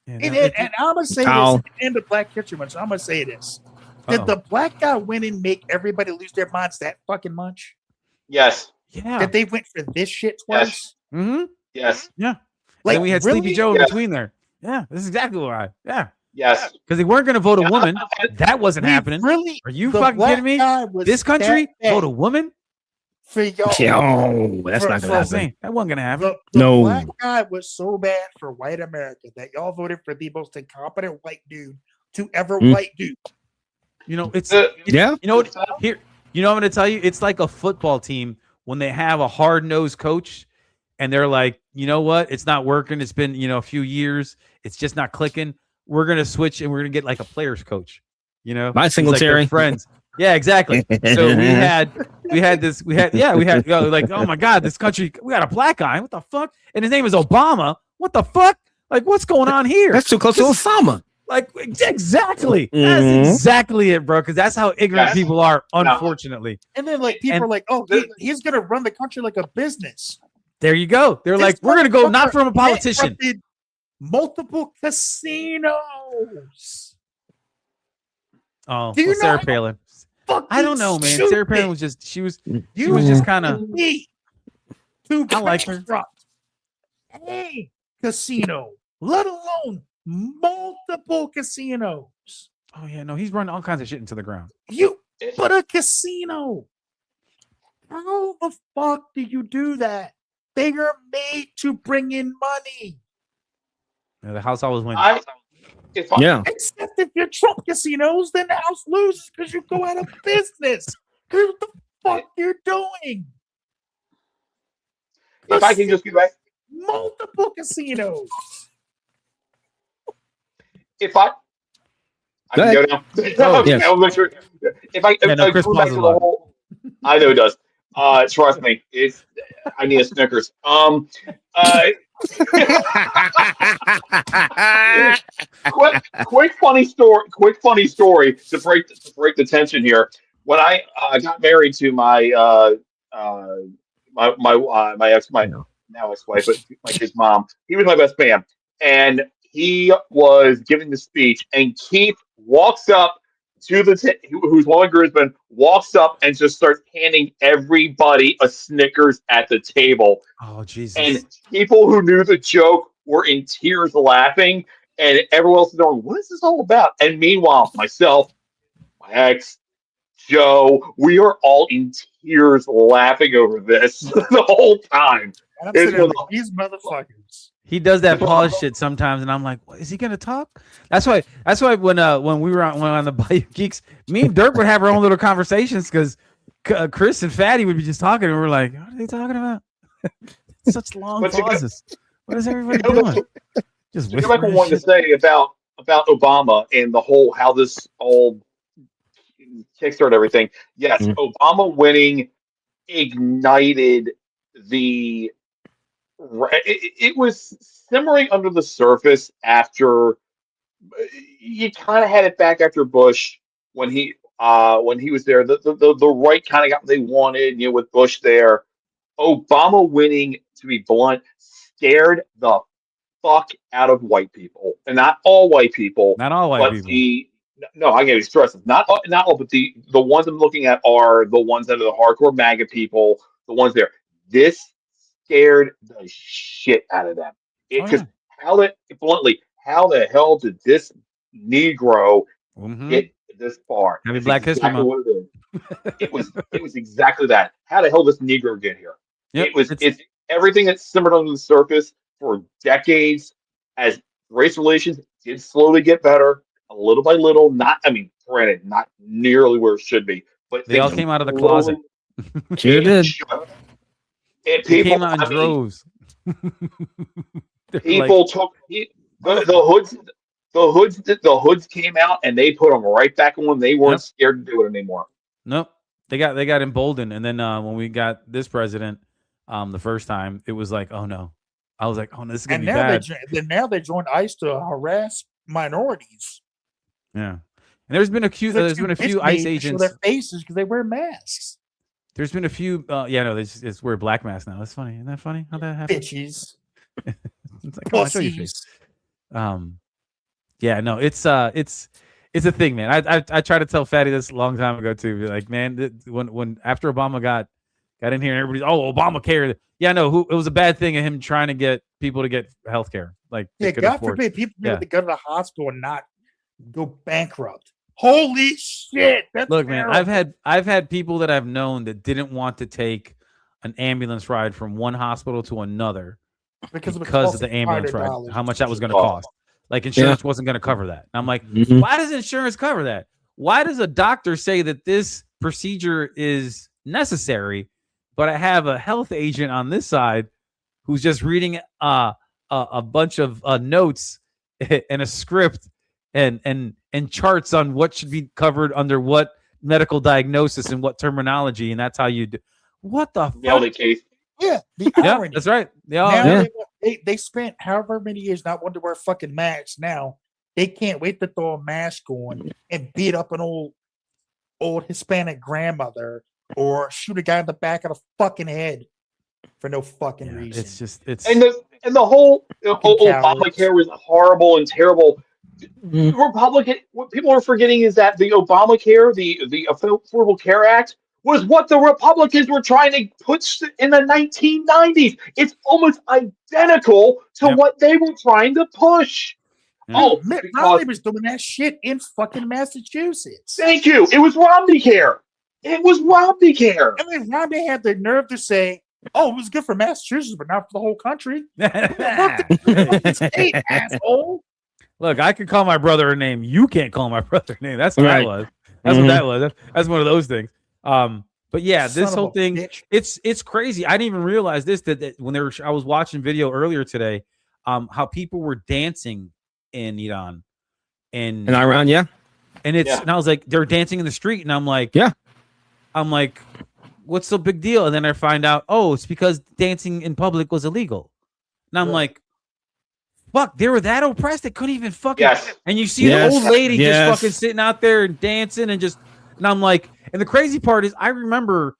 Yeah, and I'm gonna say this in the Black History Month. So I'm gonna say this. Did the black guy win and make everybody lose their minds that fucking much? Yes. Yeah. That they went for this shit twice? Yes. Mm-hmm. Yes. Yeah. Like we had Sleepy Joe in between there. Yeah, this is exactly why. Yeah. Yes. Because they weren't going to vote a woman. That wasn't happening. Really? Are you fucking kidding me? This country vote a woman? For y'all. That's not going to happen. That wasn't going to happen. The black guy was so bad for white America that y'all voted for the most incompetent white dude to ever white dude. You know, it's yeah. You know what? Here, I'm going to tell you, it's like a football team when they have a hard-nosed coach and they're like, you know what? It's not working. It's been, a few years. It's just not clicking. We're going to switch and we're going to get like a player's coach, My Singletary. Like friends. Yeah, exactly. So we had like, oh my God, this country, we got a black guy. What the fuck? And his name is Obama. What the fuck? Like, what's going on here? That's too close to Osama. Like, exactly. That's exactly it, bro. Because that's how ignorant people are, unfortunately. And then, like, people are like, oh, he's going to run the country like a business. There you go. They're like, we're going to go not from a politician. Multiple casinos. Oh, Sarah Palin. I don't know, man. Stupid. Sarah Palin was just, she was just kind of. I like her. Hey, casino, let alone multiple casinos. Oh yeah, no, he's running all kinds of shit into the ground. But a casino. How the fuck do you do that? They are made to bring in money. Yeah, the house always wins. Yeah. Except if you're Trump casinos, then the house loses because you go out of business. Because what the fuck you're doing? If I can just get back, Multiple casinos. if I Go can ahead. go now. Oh, yes. I'll make sure. If I Chris go back pauses to a the lot. whole, I know it does. Trust me, I need a Snickers. Quick funny story. Quick funny story to break the tension here. When I got married to uh, my now ex wife, but my kid's mom, he was my best man, and he was giving the speech, and Keith walks up to who's one of the groomsmen, walks up and just starts handing everybody a Snickers at the table. Oh Jesus! And people who knew the joke were in tears laughing, and everyone else is going, "What is this all about?" And meanwhile, myself, my ex, Joe, we are all in tears laughing over this the whole time. And I'm It's sitting there one like, these motherfuckers. He does that pause shit sometimes, and I'm like, what, is he gonna talk? That's why when we were on the Bayou Geeks, me and Dirk would have our own little conversations because Chris and Fatty would be just talking, and we're like, what are they talking about? Such long pauses. What is everybody doing? Just So like I whispering wanted to shit. say about Obama and the whole how this all kickstarted everything. Yes, Obama winning ignited the. It was simmering under the surface after you kind of had it back after Bush when he was there. The right kind of got what they wanted, with Bush there. Obama winning, to be blunt, scared the fuck out of white people, and not all white people, Not all white but people. no, I gotta stress it. Not all, but the ones I'm looking at are the ones that are the hardcore MAGA people, the ones there. This scared the shit out of them. Oh, Because yeah. how the hell did this Negro Mhm. get this far? Happy That's Black History exactly Month. what it is. It was exactly that. How the hell did this Negro get here? Yep, It's everything that simmered under the surface for decades as race relations did slowly get better, a little by little. Granted, not nearly where it should be, but They all things came out of the slowly. closet. Sure did. And They people, came out in droves. They're people took the hoods. The hoods came out and they put them right back on. They weren't scared to do it anymore. Nope. They got emboldened, and then when we got this president, the first time, it was like, oh no. I was like, oh, this is gonna be bad. Now they joined ICE to harass minorities. Yeah, and there's been a few ICE agents. Show their faces because they wear masks. There's been a few. They just wear black masks now. That's funny. Isn't that funny? How that happened? Bitches. It's like, come on, show your face. Yeah, no, it's a thing, man. I tried to tell Fatty this a long time ago too. Like, man, when after Obama got in here and everybody's Obamacare. Yeah, no, it was a bad thing of him trying to get people to get health care. Like, God forbid people be able to go to the hospital and not go bankrupt. Holy shit! That's Look, terrible. man, I've had people that I've known that didn't want to take an ambulance ride from one hospital to another because of the ambulance ride, how much that was going to cost. Like, insurance wasn't going to cover that. And I'm like, why does insurance cover that? Why does a doctor say that this procedure is necessary, but I have a health agent on this side who's just reading a bunch of notes and a script and charts on what should be covered under what medical diagnosis and what terminology, and that's how you do. What the fuck? Case. Yeah, the irony. That's right. They spent however many years not wanting to wear fucking masks. Now they can't wait to throw a mask on and beat up an old Hispanic grandmother or shoot a guy in the back of the fucking head for no fucking reason. And the whole Obamacare was horrible and terrible. What people are forgetting is that the Obamacare, the Affordable Care Act, was what the Republicans were trying to put in the 1990s. It's almost identical to what they were trying to push. Mitt Romney was doing that shit in fucking Massachusetts. Thank you. It was Romney Care. And then Romney had the nerve to say, Oh, it was good for Massachusetts, but not for the whole country. State, asshole. Look, I can call my brother a name. You can't call my brother a name. That's what that was. That's what that was. That's one of those things. But yeah, this whole thing, it's crazy. I didn't even realize this that when I was watching video earlier today, how people were dancing in Iran and in Iran, yeah. And and I was like, they're dancing in the street, and I'm like, what's the big deal? And then I find out, oh, it's because dancing in public was illegal. And I'm like, fuck, they were that oppressed they couldn't even fucking. And you see the old lady just fucking sitting out there and dancing and I'm like, and the crazy part is, I remember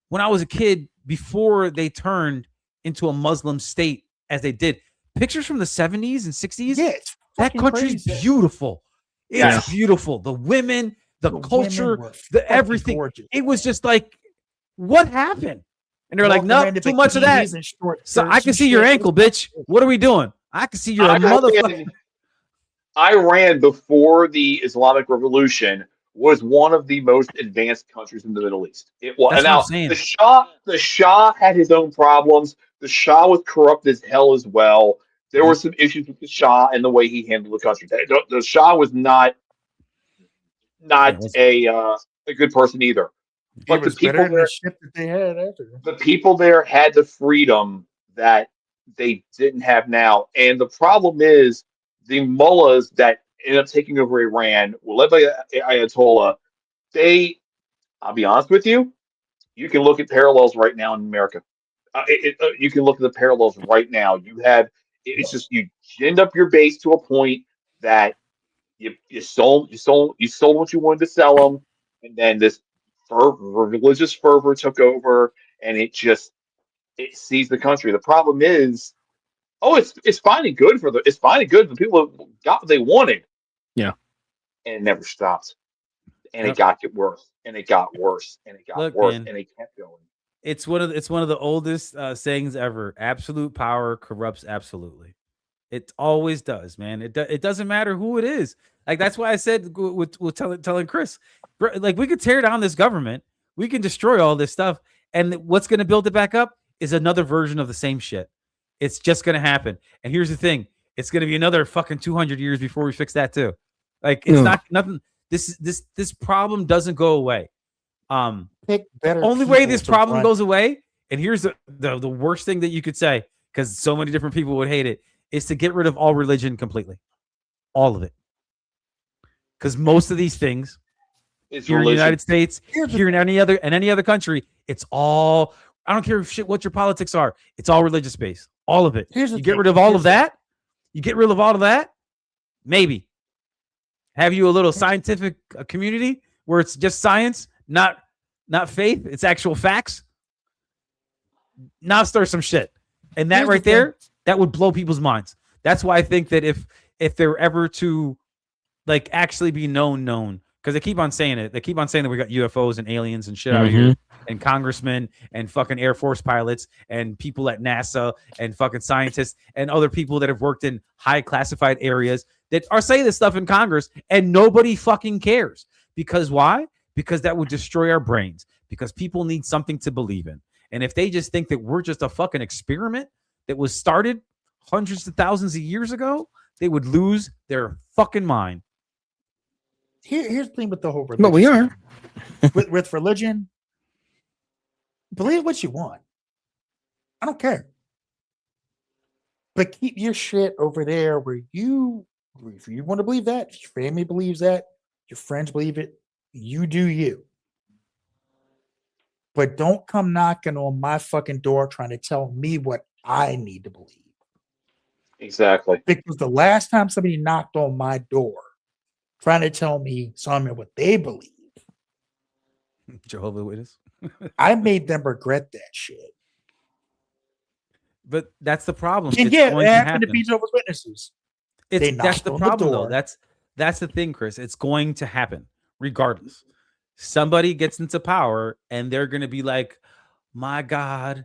when I was a kid, before they turned into a Muslim state as they did, pictures from the 70s and 60s. Yeah, that country's beautiful. It's beautiful. The women, the culture, the everything. Gorgeous. It was just like, what happened? And they're like, no, too much of that. So I can see your ankle, bitch. What are we doing? I can see you're a motherfucker. Iran, before the Islamic Revolution, was one of the most advanced countries in the Middle East. It was. That's now, what I'm saying. the Shah had his own problems. The Shah was corrupt as hell as well. There were some issues with the Shah and the way he handled the country. The Shah was not a good person either. But the people there, the people there had the freedom that they didn't have now. And the problem is the mullahs that ended up taking over Iran, led by Ayatollah, I'll be honest with you, you can look at parallels right now in America. You can look at the parallels right now. It's just you ginned up your base to a point that you sold what you wanted to sell them, and then this religious fervor took over, and it seized the country. The problem is, it's finally good it's finally good. The people got what they wanted. Yeah, and it never stopped, and it got worse, and it got worse, and it got worse, man, and it kept going. It's one of the oldest sayings ever. Absolute power corrupts absolutely. It always does, man. It doesn't matter who it is. Like, that's why I said with telling Chris, like, we could tear down this government, we can destroy all this stuff, and what's going to build it back up is another version of the same shit. It's just going to happen. And here's the thing: it's going to be another fucking 200 years before we fix that too. Like, it's not nothing. This problem doesn't go away. Only way this problem goes away, and here's the worst thing that you could say, because so many different people would hate it, is to get rid of all religion completely, all of it. Because most of these things here in the United States, here in any other country, it's all, I don't care what your politics are, it's all religious based, all of it. You get rid of all of that, maybe have you a little scientific community where it's just science, not faith, it's actual facts. Now start some shit, and that right there, that would blow people's minds. That's why I think that if they're ever to, like, actually be known, because they keep on saying it. They keep on saying that we got UFOs and aliens and shit out here, and congressmen and fucking Air Force pilots and people at NASA and fucking scientists and other people that have worked in high classified areas that are saying this stuff in Congress, and nobody fucking cares. Because why? Because that would destroy our brains, because people need something to believe in. And if they just think that we're just a fucking experiment that was started hundreds of thousands of years ago, they would lose their fucking mind. Here's the thing with the whole religion. But we are. with religion, believe what you want. I don't care. But keep your shit over there where if you want to believe that, if your family believes that, your friends believe it, you do you. But don't come knocking on my fucking door trying to tell me what I need to believe. Exactly. Because the last time somebody knocked on my door trying to tell me something what they believe, Jehovah's Witness, I made them regret that shit. But that's the problem. And yeah, it happened to be Jehovah's Witnesses. That's the problem, though. That's the thing, Chris. It's going to happen regardless. Somebody gets into power, and they're going to be like, "My God,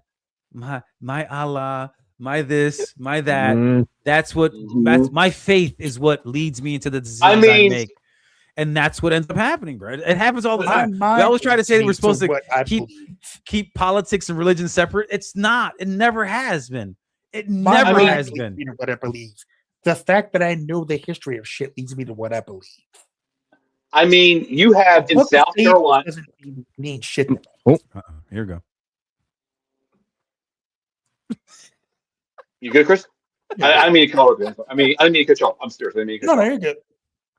my Allah, my this, my that." That's what. That's my faith is what leads me into the decisions I make. and that's what ends up happening, bro. It happens all the My time. We mind always try to say that we're leads supposed to what I keep believe. politics and religion separate. It's not. It never has been. It My never mind has leads been. me to what I believe. The fact that I know the history of shit leads me to what I believe. I mean, you have in Book of South Fables Carolina. doesn't mean shit to me. Here we go. You good, Chris? I didn't mean to cut off. I didn't mean to cut you off. I'm serious. I didn't mean to cut No, you off. you're good.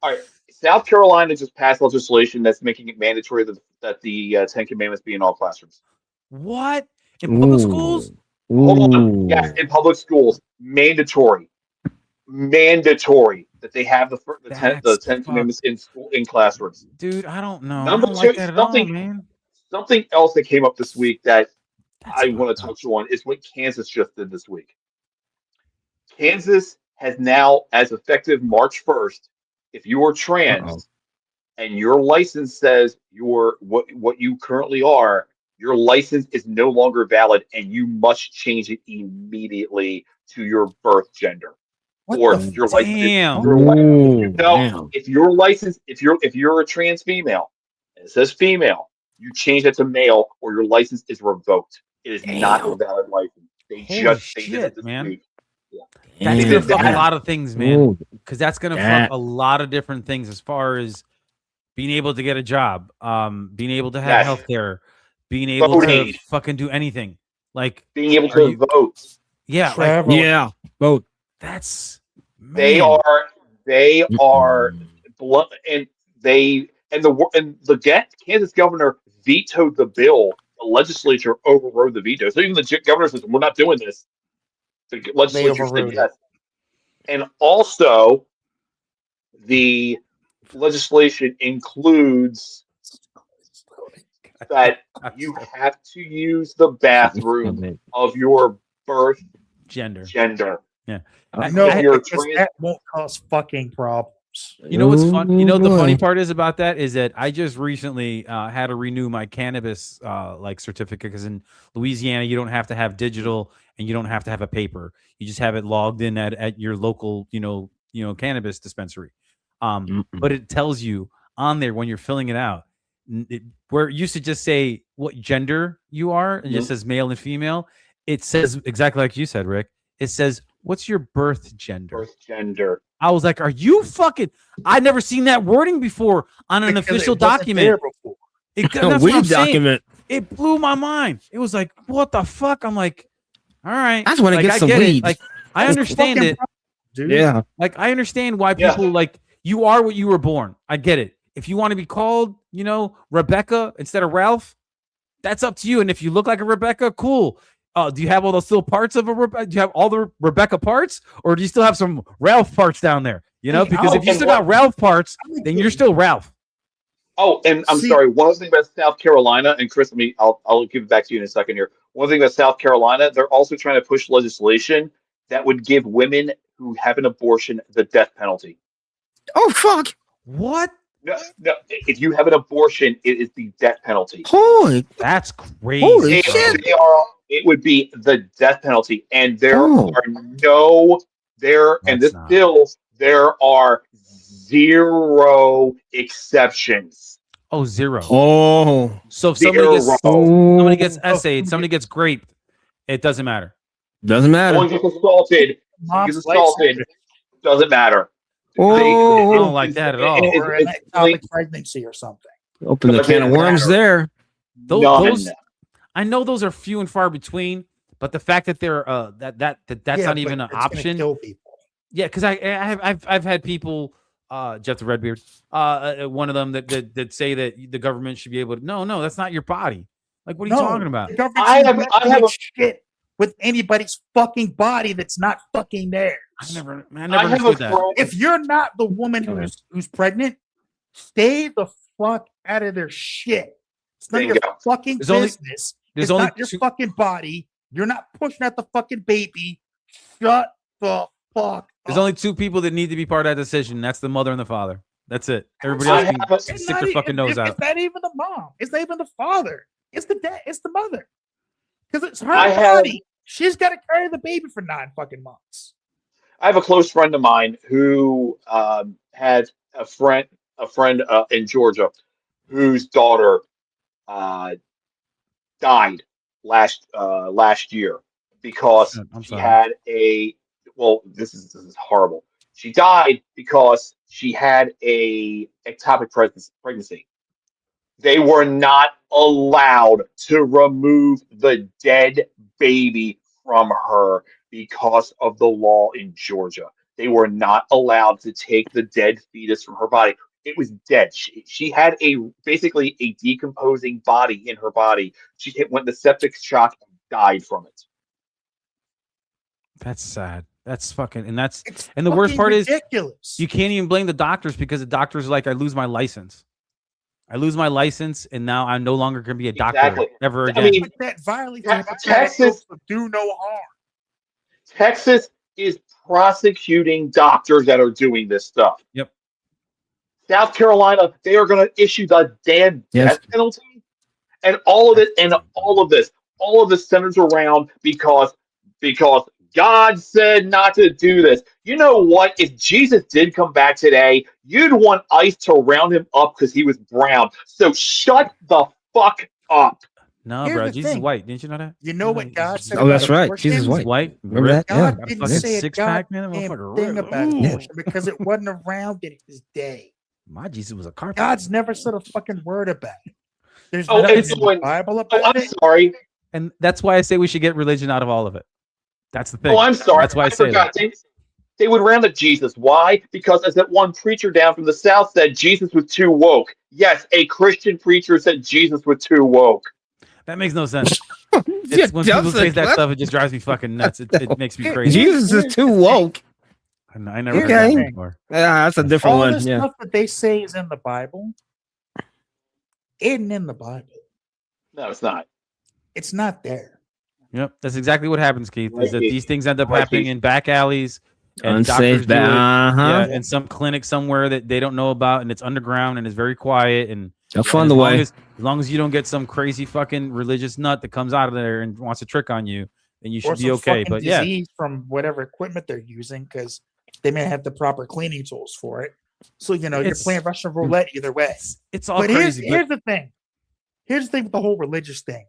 All right. South Carolina just passed legislation that's making it mandatory that the Ten Commandments be in all classrooms. What? In public schools? Hold on. Yes, in public schools, mandatory that they have the Ten Commandments in school in classrooms. Dude, I don't know. I Number don't two, like that at all, man. something else that came up this week that That's I want to fucked up. touch on is what Kansas just did this week. Kansas has now, as effective March 1st, if you are trans and your license says you're what you currently are, your license is no longer valid and you must change it immediately to your birth gender. What Or the your license, Damn. if your license, if you're a trans female, and it says female, you change it to male, or your license is revoked. It is not a valid license. They Holy they did shit, it this man. week. That's They gonna did fuck that. a lot of things, man. Because that's gonna fuck a lot of different things as far as being able to get a job, being able to have Yes. healthcare, being able Voting. to fucking do anything. Like Being able to vote. yeah, like Travel. Yeah, vote. that's They man. are blunt, and the Kansas governor vetoed the bill. The legislature overrode the veto. So even the governor says, "We're not doing this." The legislature said overrode it. yes. And also, the legislation includes that you have to use the bathroom of your birth Gender. Yeah. No, If you're because trans- that won't cause fucking problems. You know what's fun? You know the funny part is about that is that I just recently had to renew my cannabis like certificate because in Louisiana you don't have to have digital and you don't have to have a paper. You just have it logged in at your local cannabis dispensary. But it tells you on there when you're filling it out where it used to just say what gender you are and just says male and female. It says exactly like you said, Rick. It says what's your birth gender? Birth gender. I was like, are you fucking? I'd never seen that wording before on an official document. That's what I'm saying. It blew my mind. It was like, what the fuck? I'm like, all right. I just want to get some weed. Like, I understand it. Dude. Yeah. Like, I understand why people like you are what you were born. I get it. If you want to be called, Rebecca instead of Ralph, that's up to you. And if you look like a Rebecca, cool. Do you have all those little parts of a Rebecca? Do you have all the Rebecca parts, or do you still have some Ralph parts down there? Because if you still got Ralph parts, then you're still Ralph. Oh, and I'm sorry. One other thing about South Carolina, and Chris, I'll give it back to you in a second here. One thing about South Carolina, they're also trying to push legislation that would give women who have an abortion the death penalty. Oh fuck! What? No. If you have an abortion, it is the death penalty. Holy, that's crazy. Holy shit! It would be the death penalty, and there are zero exceptions. Oh, zero. Oh, so if somebody gets essayed, somebody gets raped, it doesn't matter. Doesn't matter. Someone gets assaulted, doesn't matter. I don't like that at all. Or an ectopic pregnancy or something. Open the can of worms there. Those I know those are few and far between, but the fact that they're that's not even an option. Kill people. Yeah, because I've had people, Jeff the Redbeard, one of them that say that the government should be able to. No, that's not your body. Like, what are you talking about? The government I have shit with anybody's fucking body that's not fucking theirs. I never understood that. If you're not the woman who's pregnant, stay the fuck out of their shit. It's not your fucking business. It's not your fucking body. You're not pushing out the fucking baby. Shut the fuck. There's only two people that need to be part of that decision. That's the mother and the father. That's it. Everybody else can stick their fucking nose out. It's not even the mom. It's not even the father. It's the dad. It's the mother. Because it's her body. She's got to carry the baby for 9 fucking months. I have a close friend of mine who had a friend a friend in Georgia whose daughter uh, died last year because I'm she sorry. had a well. This is horrible. She died because she had a ectopic pregnancy. They were not allowed to remove the dead baby from her because of the law in Georgia. They were not allowed to take the dead fetus from her body. It was dead. She had basically a decomposing body in her body. She went the septic shock and died from it. That's sad. That's fucking, It's and the worst fucking part is ridiculous. you can't even blame the doctors because the doctor's like, I lose my license. I lose my license, and now I'm no longer going to be a doctor Exactly. ever I again. mean, But that violates Texas do no harm. Texas is prosecuting doctors that are doing this stuff. Yep. South Carolina, they are going to issue the damn Yes. death penalty, and all of it, and all of this centers around because God said not to do this. You know what? If Jesus did come back today, you'd want ICE to round him up because he was brown. So shut the fuck up. No, Here's bro. the Jesus is thing. white. Didn't you know that? You know what God said Oh, about that's right. abortion? Jesus is He's white. white. Remember that? God Yeah. didn't Fucking say a six pack, man. That goddamn motherfucker thing ripped. about Ooh. abortion because it wasn't around in his day. My Jesus was a carpenter. God's never said a fucking word about it. There's Oh, nothing and in so the Bible oh, about I'm it. sorry. And that's why I say we should get religion out of all of it. That's the thing. Oh, I'm sorry. That's why I say forgot. that. They would round up Jesus. Why? Because as that one preacher down from the South said, Jesus was too woke. Yes, a Christian preacher said Jesus was too woke. That makes no sense. It's when people say that stuff, it just drives me fucking nuts. It makes me crazy. Jesus is too the thing. woke. I never heard Okay. that one before. Yeah, that's a different All one. this Yeah. stuff that they say is in the Bible isn't in the Bible. No, it's not. It's not there. Yep, that's exactly what happens, Keith. Right, Is that Keith. these things end up Right, happening Keith. in back alleys, and Unsafe. doctors do it. Uh-huh. Yeah, in some clinic somewhere that they don't know about, and it's underground and it's very quiet. And They'll and find the way. as long as you don't get some crazy fucking religious nut that comes out of there and wants to trick on you, then you Or should be some okay. fucking But yeah, disease from whatever equipment they're using because they may have the proper cleaning tools for it. So you're It's- playing Russian roulette either way. it's all But crazy. here's the thing. Here's the thing with the whole religious thing.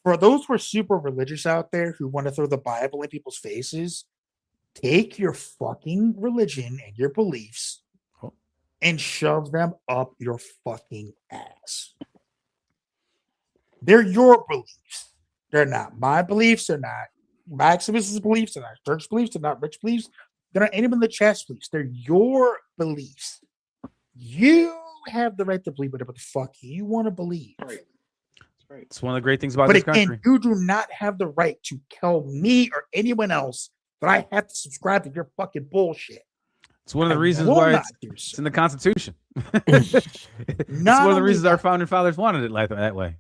For those who are super religious out there who want to throw the Bible in people's faces, take your fucking religion and your beliefs Oh. and shove them up your fucking ass. They're your beliefs. They're not my beliefs. They're not Maximus's beliefs. They're not church beliefs. They're not rich beliefs. They're not anyone in the church beliefs. They're your beliefs. You have the right to believe whatever the fuck you want to believe. Right. Right. it's one of the great things about But this again, country. you do not have the right to tell me or anyone else that I have to subscribe to your fucking bullshit. It's one of the I reasons will why not it's do in so. the Constitution. It's Not one of the only reasons our that- founding fathers wanted it like that way.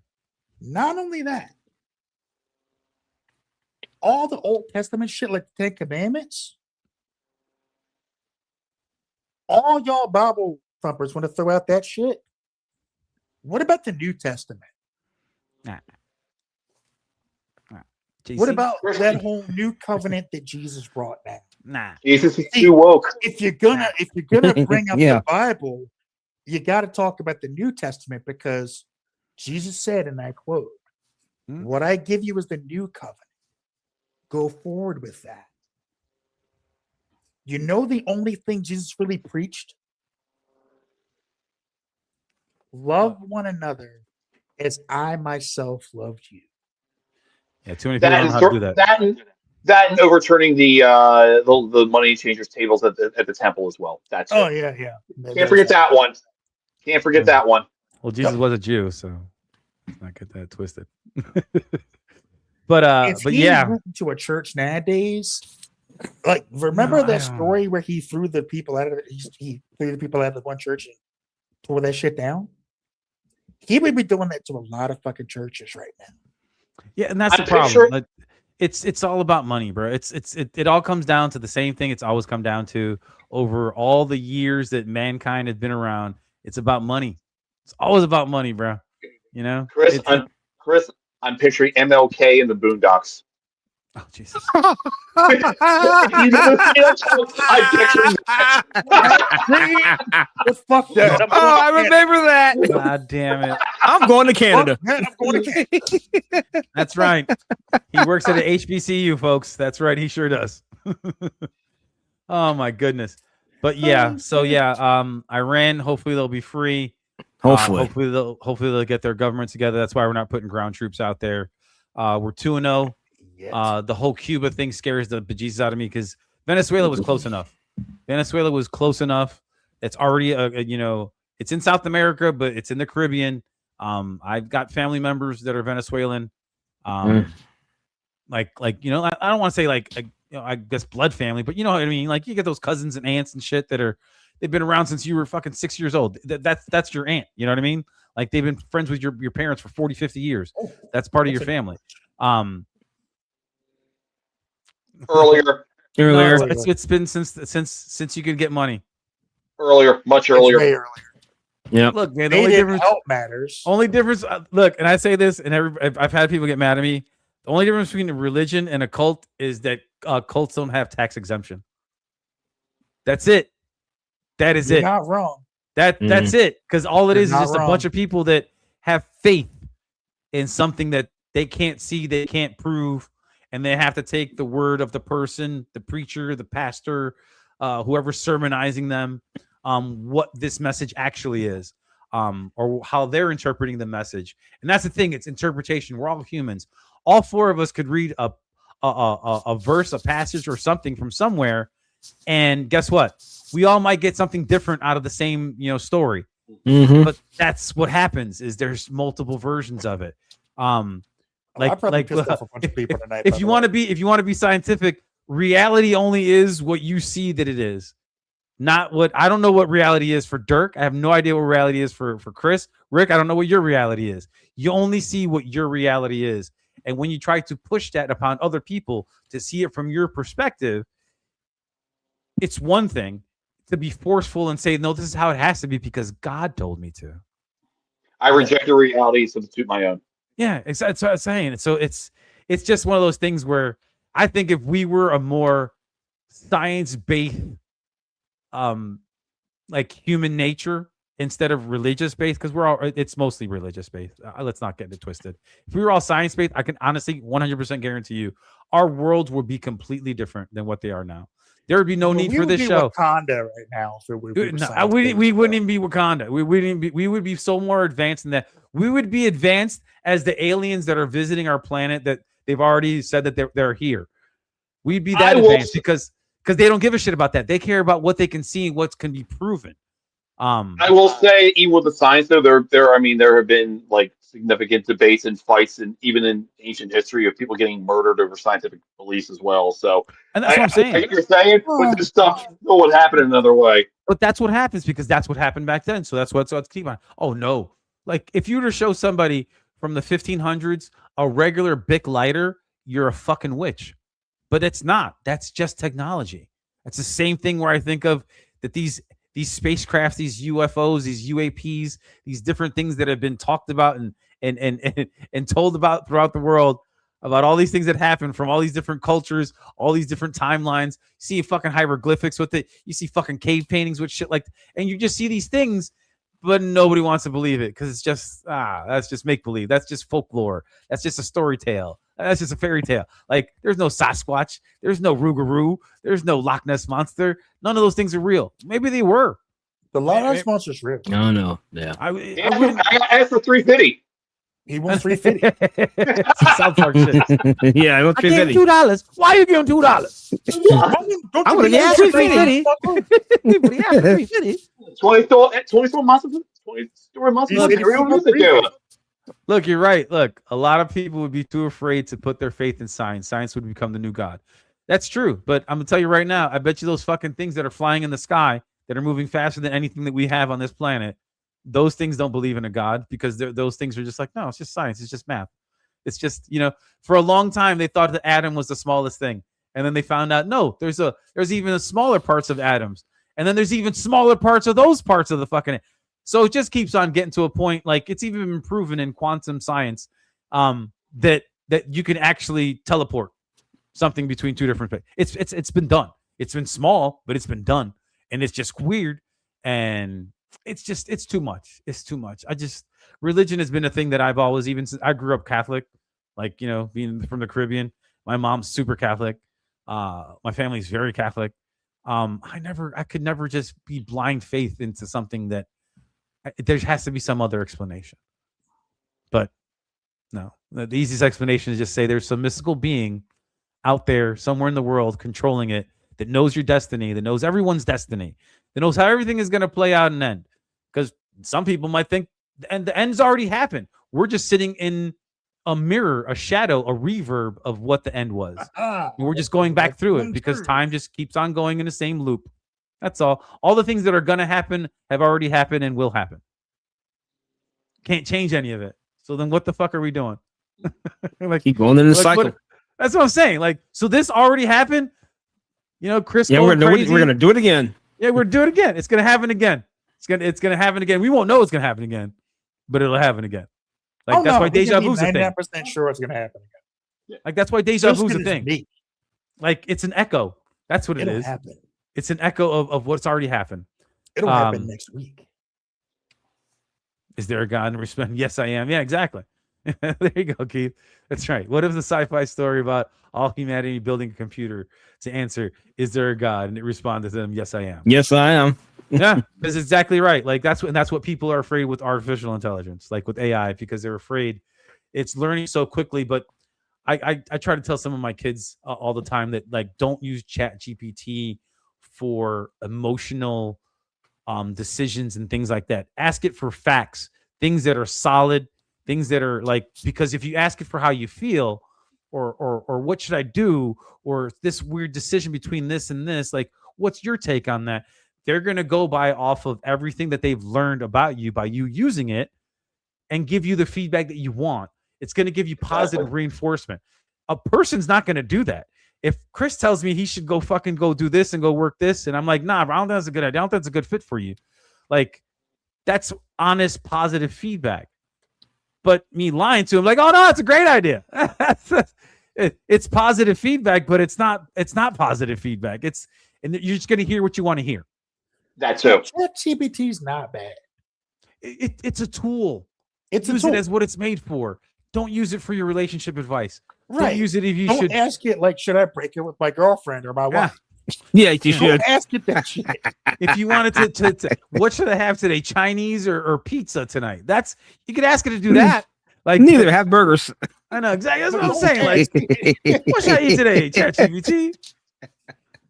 Not only that, all the Old Testament shit, like the Ten Commandments, all y'all Bible thumpers want to throw out that shit. What about the New Testament? Nah. What JC? about that whole new covenant that Jesus brought down? Nah. Jesus is too woke. If you're gonna bring up Yeah. the Bible, you got to talk about the New Testament because Jesus said, and I quote, Hmm? "What I give you is the new covenant. Go forward with that." You know the only thing Jesus really preached? Love one another as I myself loved you. Yeah, too many people don't know how to do that. That and overturning the money changers tables at the temple as well. That's Oh it. yeah. Can't forget that one. Can't forget that one. Well, Jesus was a Jew, so let's not get that twisted. but yeah, went to a church nowadays, like remember No, I that don't. story where he threw the people out of he threw the people out of one church and tore that shit down? He would be doing that to a lot of fucking churches right now. yeah, and that's the I'm pretty problem. sure- Like, it's all about money, bro. It all comes down to the same thing. It's always come down to over all the years that mankind has been around. It's about money. It's always about money, bro. You know, Chris, I'm picturing MLK in the Boondocks. Oh Jesus! If you never see that show, I picture that. Fuck that. I'm Oh, going I to remember that. God damn it! I'm going to Canada. Canada. I'm going to Canada. That's right. He works at a HBCU, folks. That's right. He sure does. Oh my goodness. But yeah, so yeah, Iran. Hopefully they'll be free. Hopefully. Hopefully they'll get their government together. That's why we're not putting ground troops out there. We're 2-0. The whole Cuba thing scares the bejesus out of me because Venezuela was close enough. Venezuela was close enough. It's already it's in South America, but it's in the Caribbean. I've got family members that are Venezuelan. I don't want to say I guess blood family, but you know what I mean? Like you get those cousins and aunts and shit they've been around since you were fucking 6 years old. That's your aunt. You know what I mean? Like they've been friends with your parents for 40, 50 years. That's part of your family. Earlier. No, it's been since you could get money. Much earlier. Yeah. Look, man, the only difference matters. Only difference. Look, and I say this, and I've had people get mad at me. The only difference between a religion and a cult is that cults don't have tax exemption. That's it. That is You're it. not wrong. That's it. Because all it You're is not just a bunch of people that have faith in something that they can't see, they can't prove, and they have to take the word of the person, the preacher, the pastor, whoever's sermonizing them, what this message actually is, or how they're interpreting the message. And that's the thing. It's interpretation. We're all humans. All four of us could read a verse, a passage, or something from somewhere, and guess what? We all might get something different out of the same, story. Mm-hmm. But that's what happens. Is there's multiple versions of it. If you want to be scientific, reality only is what you see that it is. Not what I don't know what reality is for Dirk. I have no idea what reality is for Chris. Rick, I don't know what your reality is. You only see what your reality is. And when you try to push that upon other people to see it from your perspective, it's one thing to be forceful and say, no, this is how it has to be because God told me to. I reject the reality and substitute my own. Yeah, that's what I'm saying. So it's just one of those things where I think if we were a more science-based like human nature instead of religious based, because it's mostly religious based. Let's not get it twisted. If we were all science based, I can honestly 100% guarantee you our worlds would be completely different than what they are now. There would be no need for this show. Wakanda right now, so we wouldn't even be Wakanda. We would be so more advanced than that. We would be advanced as the aliens that are visiting our planet that they've already said that they're here. We'd be that advanced because they don't give a shit about that. They care about what they can see and what can be proven. I will say, even with the science, though, there have been like significant debates and fights, and even in ancient history, of people getting murdered over scientific beliefs as well. So, and that's what I'm saying. I get what you're saying, but this stuff still would happen another way. But that's what happens because that's what happened back then. So that's what's keep on. Oh no! Like if you were to show somebody from the 1500s a regular Bic lighter, you're a fucking witch. But it's not. That's just technology. It's the same thing where I think of that these spacecrafts, these UFOs, these UAPs, these different things that have been talked about and told about throughout the world about all these things that happen from all these different cultures, all these different timelines. You see fucking hieroglyphics with it. You see fucking cave paintings with shit and you just see these things, but nobody wants to believe it because it's just that's just make believe. That's just folklore. That's just a story tale. That's just a fairy tale. Like there's no Sasquatch, there's no Rougarou, there's no Loch Ness monster. None of those things are real. Maybe they were. The Loch Ness monster's real. No. Yeah. I asked for 350. He wants 350. South Park shit. Yeah, I want $3. $2. Why are you giving $2? I would have asked for 350. 24 months. 20 months. Look, you're right. Look, a lot of people would be too afraid to put their faith in science. Science would become the new God. That's true. But I'm going to tell you right now, I bet you those fucking things that are flying in the sky that are moving faster than anything that we have on this planet, those things don't believe in a God because those things are just like, no, it's just science. It's just math. It's just, for a long time, they thought that atom was the smallest thing. And then they found out, no, there's even smaller parts of atoms. And then there's even smaller parts of those parts of the fucking. So it just keeps on getting to a point, like it's even been proven in quantum science that you can actually teleport. something between two different. It's been done. It's been small, but it's been done, and it's just weird, and it's too much. It's too much. Religion has been a thing that I've always, even since I grew up Catholic, like being from the Caribbean. My mom's super Catholic. My family's very Catholic. I could never just be blind faith into something that there has to be some other explanation. But no, the easiest explanation is just say there's some mystical being out there somewhere in the world controlling it, that knows your destiny, that knows everyone's destiny, that knows how everything is going to play out and end. Because some people might think the end's already happened. We're just sitting in a mirror, a shadow, a reverb of what the end was. And we're just going back through it because time just keeps on going in the same loop. That's all. All the things that are going to happen have already happened and will happen. Can't change any of it. So then what the fuck are we doing? Like, keep going in the cycle. That's what I'm saying. Like, so this already happened. Chris. Yeah, we're gonna do it again. Yeah, we're doing it again. It's gonna happen again. It's gonna happen again. We won't know it's gonna happen again, but it'll happen again. Like that's why deja vu's a thing. 99% sure it's gonna happen again. Like that's why deja vu's a thing. Like it's an echo. That's what it'll happen. It's an echo of what's already happened. It'll happen next week. Is there a God in respect? Yes, I am. Yeah, exactly. There you go, Keith. That's right. What if the sci-fi story about all humanity building a computer to answer, is there a God? And it responded to them, yes, I am. Yes, I am. Yeah, that's exactly right. Like that's what people are afraid with artificial intelligence, like with AI, because they're afraid it's learning so quickly. But I try to tell some of my kids all the time that, like, don't use Chat GPT for emotional decisions and things like that. Ask it for facts, things that are solid, things that are like, because if you ask it for how you feel or what should I do, or this weird decision between this and this, like, what's your take on that? They're going to go by off of everything that they've learned about you by you using it and give you the feedback that you want. It's going to give you positive reinforcement. A person's not going to do that. If Chris tells me he should go do this and go work this, and I'm like, nah, I don't think that's a good idea. I don't think that's a good fit for you. Like, that's honest, positive feedback. But me lying to him, like, oh no, it's a great idea. It's positive feedback, but it's not positive feedback. And you're just going to hear what you want to hear. That's it. ChatGPT's not bad. It's a tool. Use it as what it's made for. Don't use it for your relationship advice. Right. Don't use it if you Don't should. ask it like, should I break it with my girlfriend or my wife? Yeah, you should. Don't ask it that shit. If you wanted to what should I have today? Chinese or pizza tonight? You could ask it to do that. Like, neither have burgers. I know exactly. That's what I'm saying. Like, what should I eat today? ChatGPT.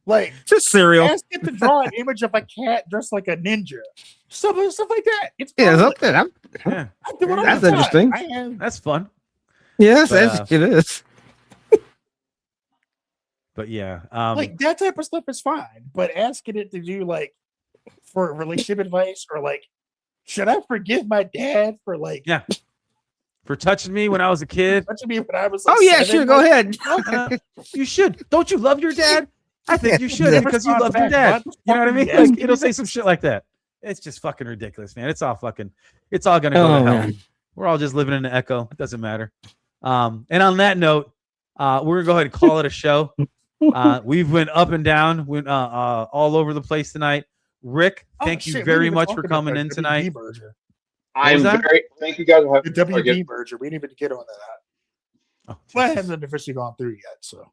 Like, just cereal. Ask it to draw an image of a cat dressed like a ninja. Stuff like that. It's that's interesting. That's fun. Yes, it is. But yeah, like that type of stuff is fine. But asking it to do like for relationship advice, or like, should I forgive my dad for like for touching me when I was a kid? Touching me when I was like, oh yeah, sure, go ahead. You should. Don't you love your dad? I think you should, because you love your dad. You know what I mean? Like, it'll say some shit like that. It's just fucking ridiculous, man. It's all gonna go to hell. Man. We're all just living in an echo. It doesn't matter. And on that note, we're gonna go ahead and call it a show. We've went up and down, went all over the place tonight. Rick, thank you very much for coming in tonight. Thank you guys for having the WB merger. We didn't even get on that. Well, it hasn't officially gone through yet. So,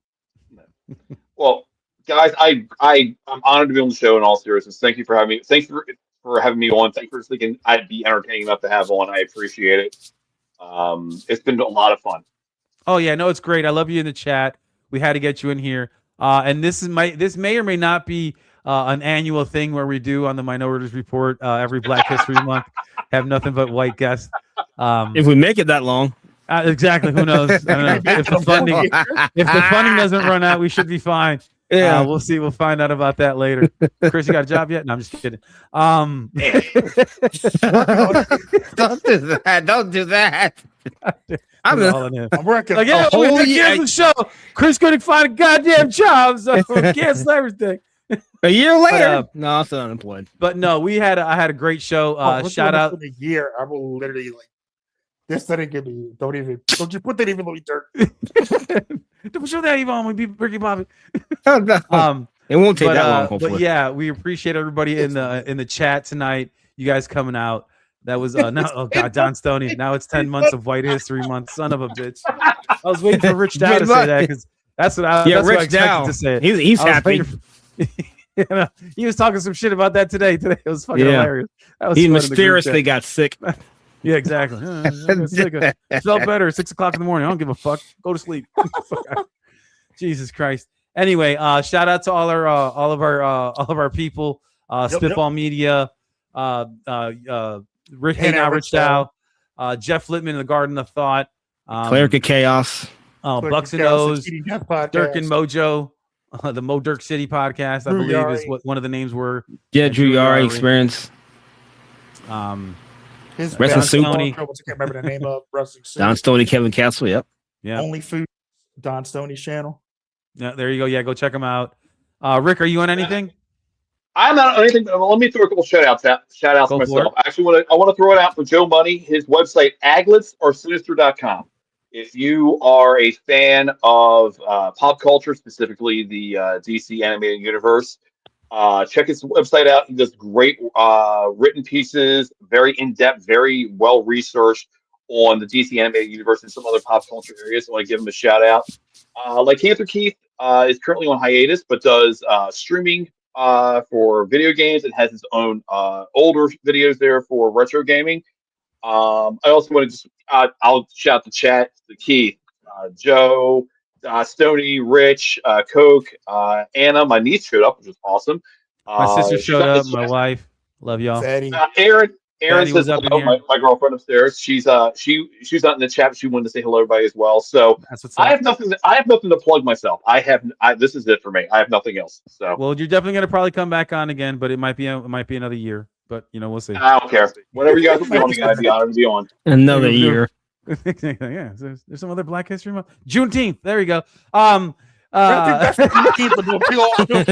well, guys, I'm honored to be on the show. In all seriousness, thank you for having me. Thanks for having me on. Thanks for thinking I'd be entertaining enough to have on. I appreciate it. It's been a lot of fun. Oh yeah, no, it's great. I love you in the chat. We had to get you in here. And this may or may not be an annual thing where we do on the Minorities Report every Black History Month. Have nothing but white guests. If we make it that long. Exactly. Who knows? I don't know. If the funding doesn't run out, we should be fine. Yeah, we'll see. We'll find out about that later. Chris, you got a job yet? No, I'm just kidding. Don't do that. Don't do that. I'm working. Like, yeah, whole year the show. Chris couldn't find a goddamn job, so cancel everything. A year later, no, I'm still unemployed. But no, I had a great show. Shout out. A year, I will literally like. This didn't give me. Don't you put that even Louis Dirk. put your daddy on. We be Ricky Bobby. No, it won't take that long. But Hopefully, yeah, we appreciate everybody in the chat tonight. You guys coming out. That was no, oh god, Don Stoney. Now it's 10 months of White History Month. Son of a bitch. I was waiting for Rich Dow to say that because that's what I that's what I expected to say it. He's happy. He was talking some shit about that today. Today it was fucking hilarious. That was he mysteriously got sick. Yeah, exactly. I got sick. I felt better at 6 o'clock in the morning. I don't give a fuck. Go to sleep. Jesus Christ. Anyway, shout out to all of our people. Spitball Media. Rich Dow, Jeff Littman in the Garden of Thought, Cleric of Chaos, Bucks and O's, Dirk and Mojo, the Mo Dirk City podcast, I believe is what one of the names were. Yeah, Drew Yari Experience. His Wrestling Soup. I can't remember the name of Wrestling Soup. Don Stoney, Kevin Castle. Yep. Yeah. Only Food, Don Stoney's channel. Yeah, there you go. Yeah, go check them out. Rick, are you on anything? I'm not on anything, but let me throw a couple shout outs for myself. I want to throw it out for Joe Money, his website, agletsorsinister.com. If you are a fan of pop culture, specifically the DC animated universe, check his website out. He does great written pieces, very in-depth, very well-researched on the DC animated universe and some other pop culture areas. So I want to give him a shout out. Like Cancer Keith is currently on hiatus, but does streaming for video games and has his own older videos there for retro gaming. I also want to I'll shout the chat to Keith, Joe, Stoney, Rich, Coke, Anna. My niece showed up, which was awesome. My sister showed up. My wife. Love y'all. Aaron says hello. My girlfriend upstairs. She's not in the chat. But she wanted to say hello to everybody as well. So that's what's up. I have nothing to plug myself. This is it for me. I have nothing else. So well, you're definitely gonna probably come back on again, but it might be another year. But we'll see. I don't care. Whatever you guys want me, I'd be honored to be on. Another year. Yeah. There's some other Black History Month. Juneteenth. There we go.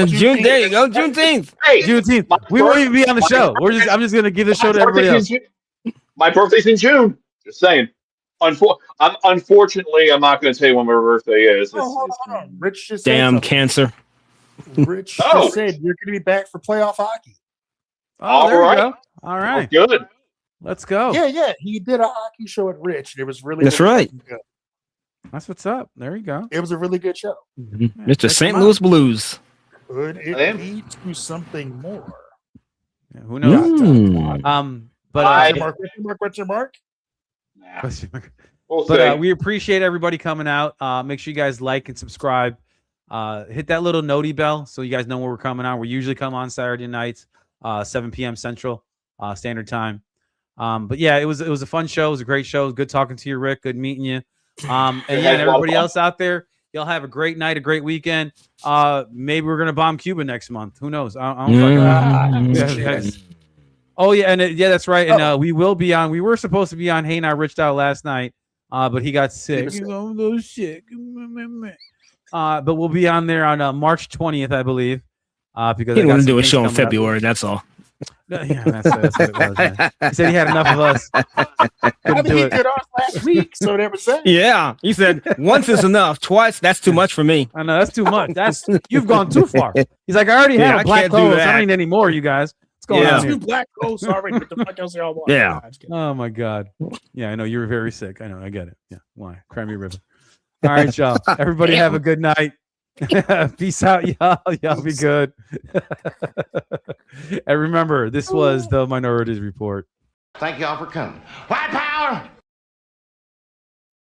June. There you go. Juneteenth. Hey, Juneteenth. We won't even be on the show. I'm just gonna give the show to everybody else. My birthday's in June. Just saying. Unfortunately, I'm not going to tell you when my birthday is. Hold on. Rich just damn cancer. Rich just said you're going to be back for playoff hockey. Oh, there we go. All right. Good. Let's go. Yeah. He did a hockey show at Rich, and it was really. That's right. Good. That's what's up. There you go. It was a really good show. Mm-hmm. Mr. St. Louis Blues. Could it lead to something more? Yeah, who knows? But question mark. Nah. But we appreciate everybody coming out. Make sure you guys like and subscribe. Hit that little noti bell so you guys know when we're coming out. We usually come on Saturday nights, 7 p.m. Central Standard Time. But yeah, it was a fun show. It was a great show. It was good talking to you, Rick. Good meeting you. And everybody else out there, y'all have a great night, a great weekend. Maybe we're gonna bomb Cuba next month. Who knows? I don't fucking Oh yeah, and that's right. And we will be on. We were supposed to be on Hey Now Rich Out last night, but he got sick. He's a little sick. But we'll be on there on March 20th, I believe. Because he wanted to do a show in February. That's all. Yeah, that's what it was. Man. He said he had enough of us. I mean, he did ours last week, so they were saying. Yeah, he said once is enough. Twice, that's too much for me. I know that's too much. You've gone too far. He's like, I already had a black clothes. I don't need any more, you guys. What's going on here? Two black clothes. Sorry, what the fuck else y'all want? Yeah. Oh my God. Yeah, I know you were very sick. I know. I get it. Yeah. Why? Crimey River. All right, y'all. Everybody have a good night. Peace out, y'all. Y'all be good. And remember, this was the Minorities Report. Thank y'all for coming. White power!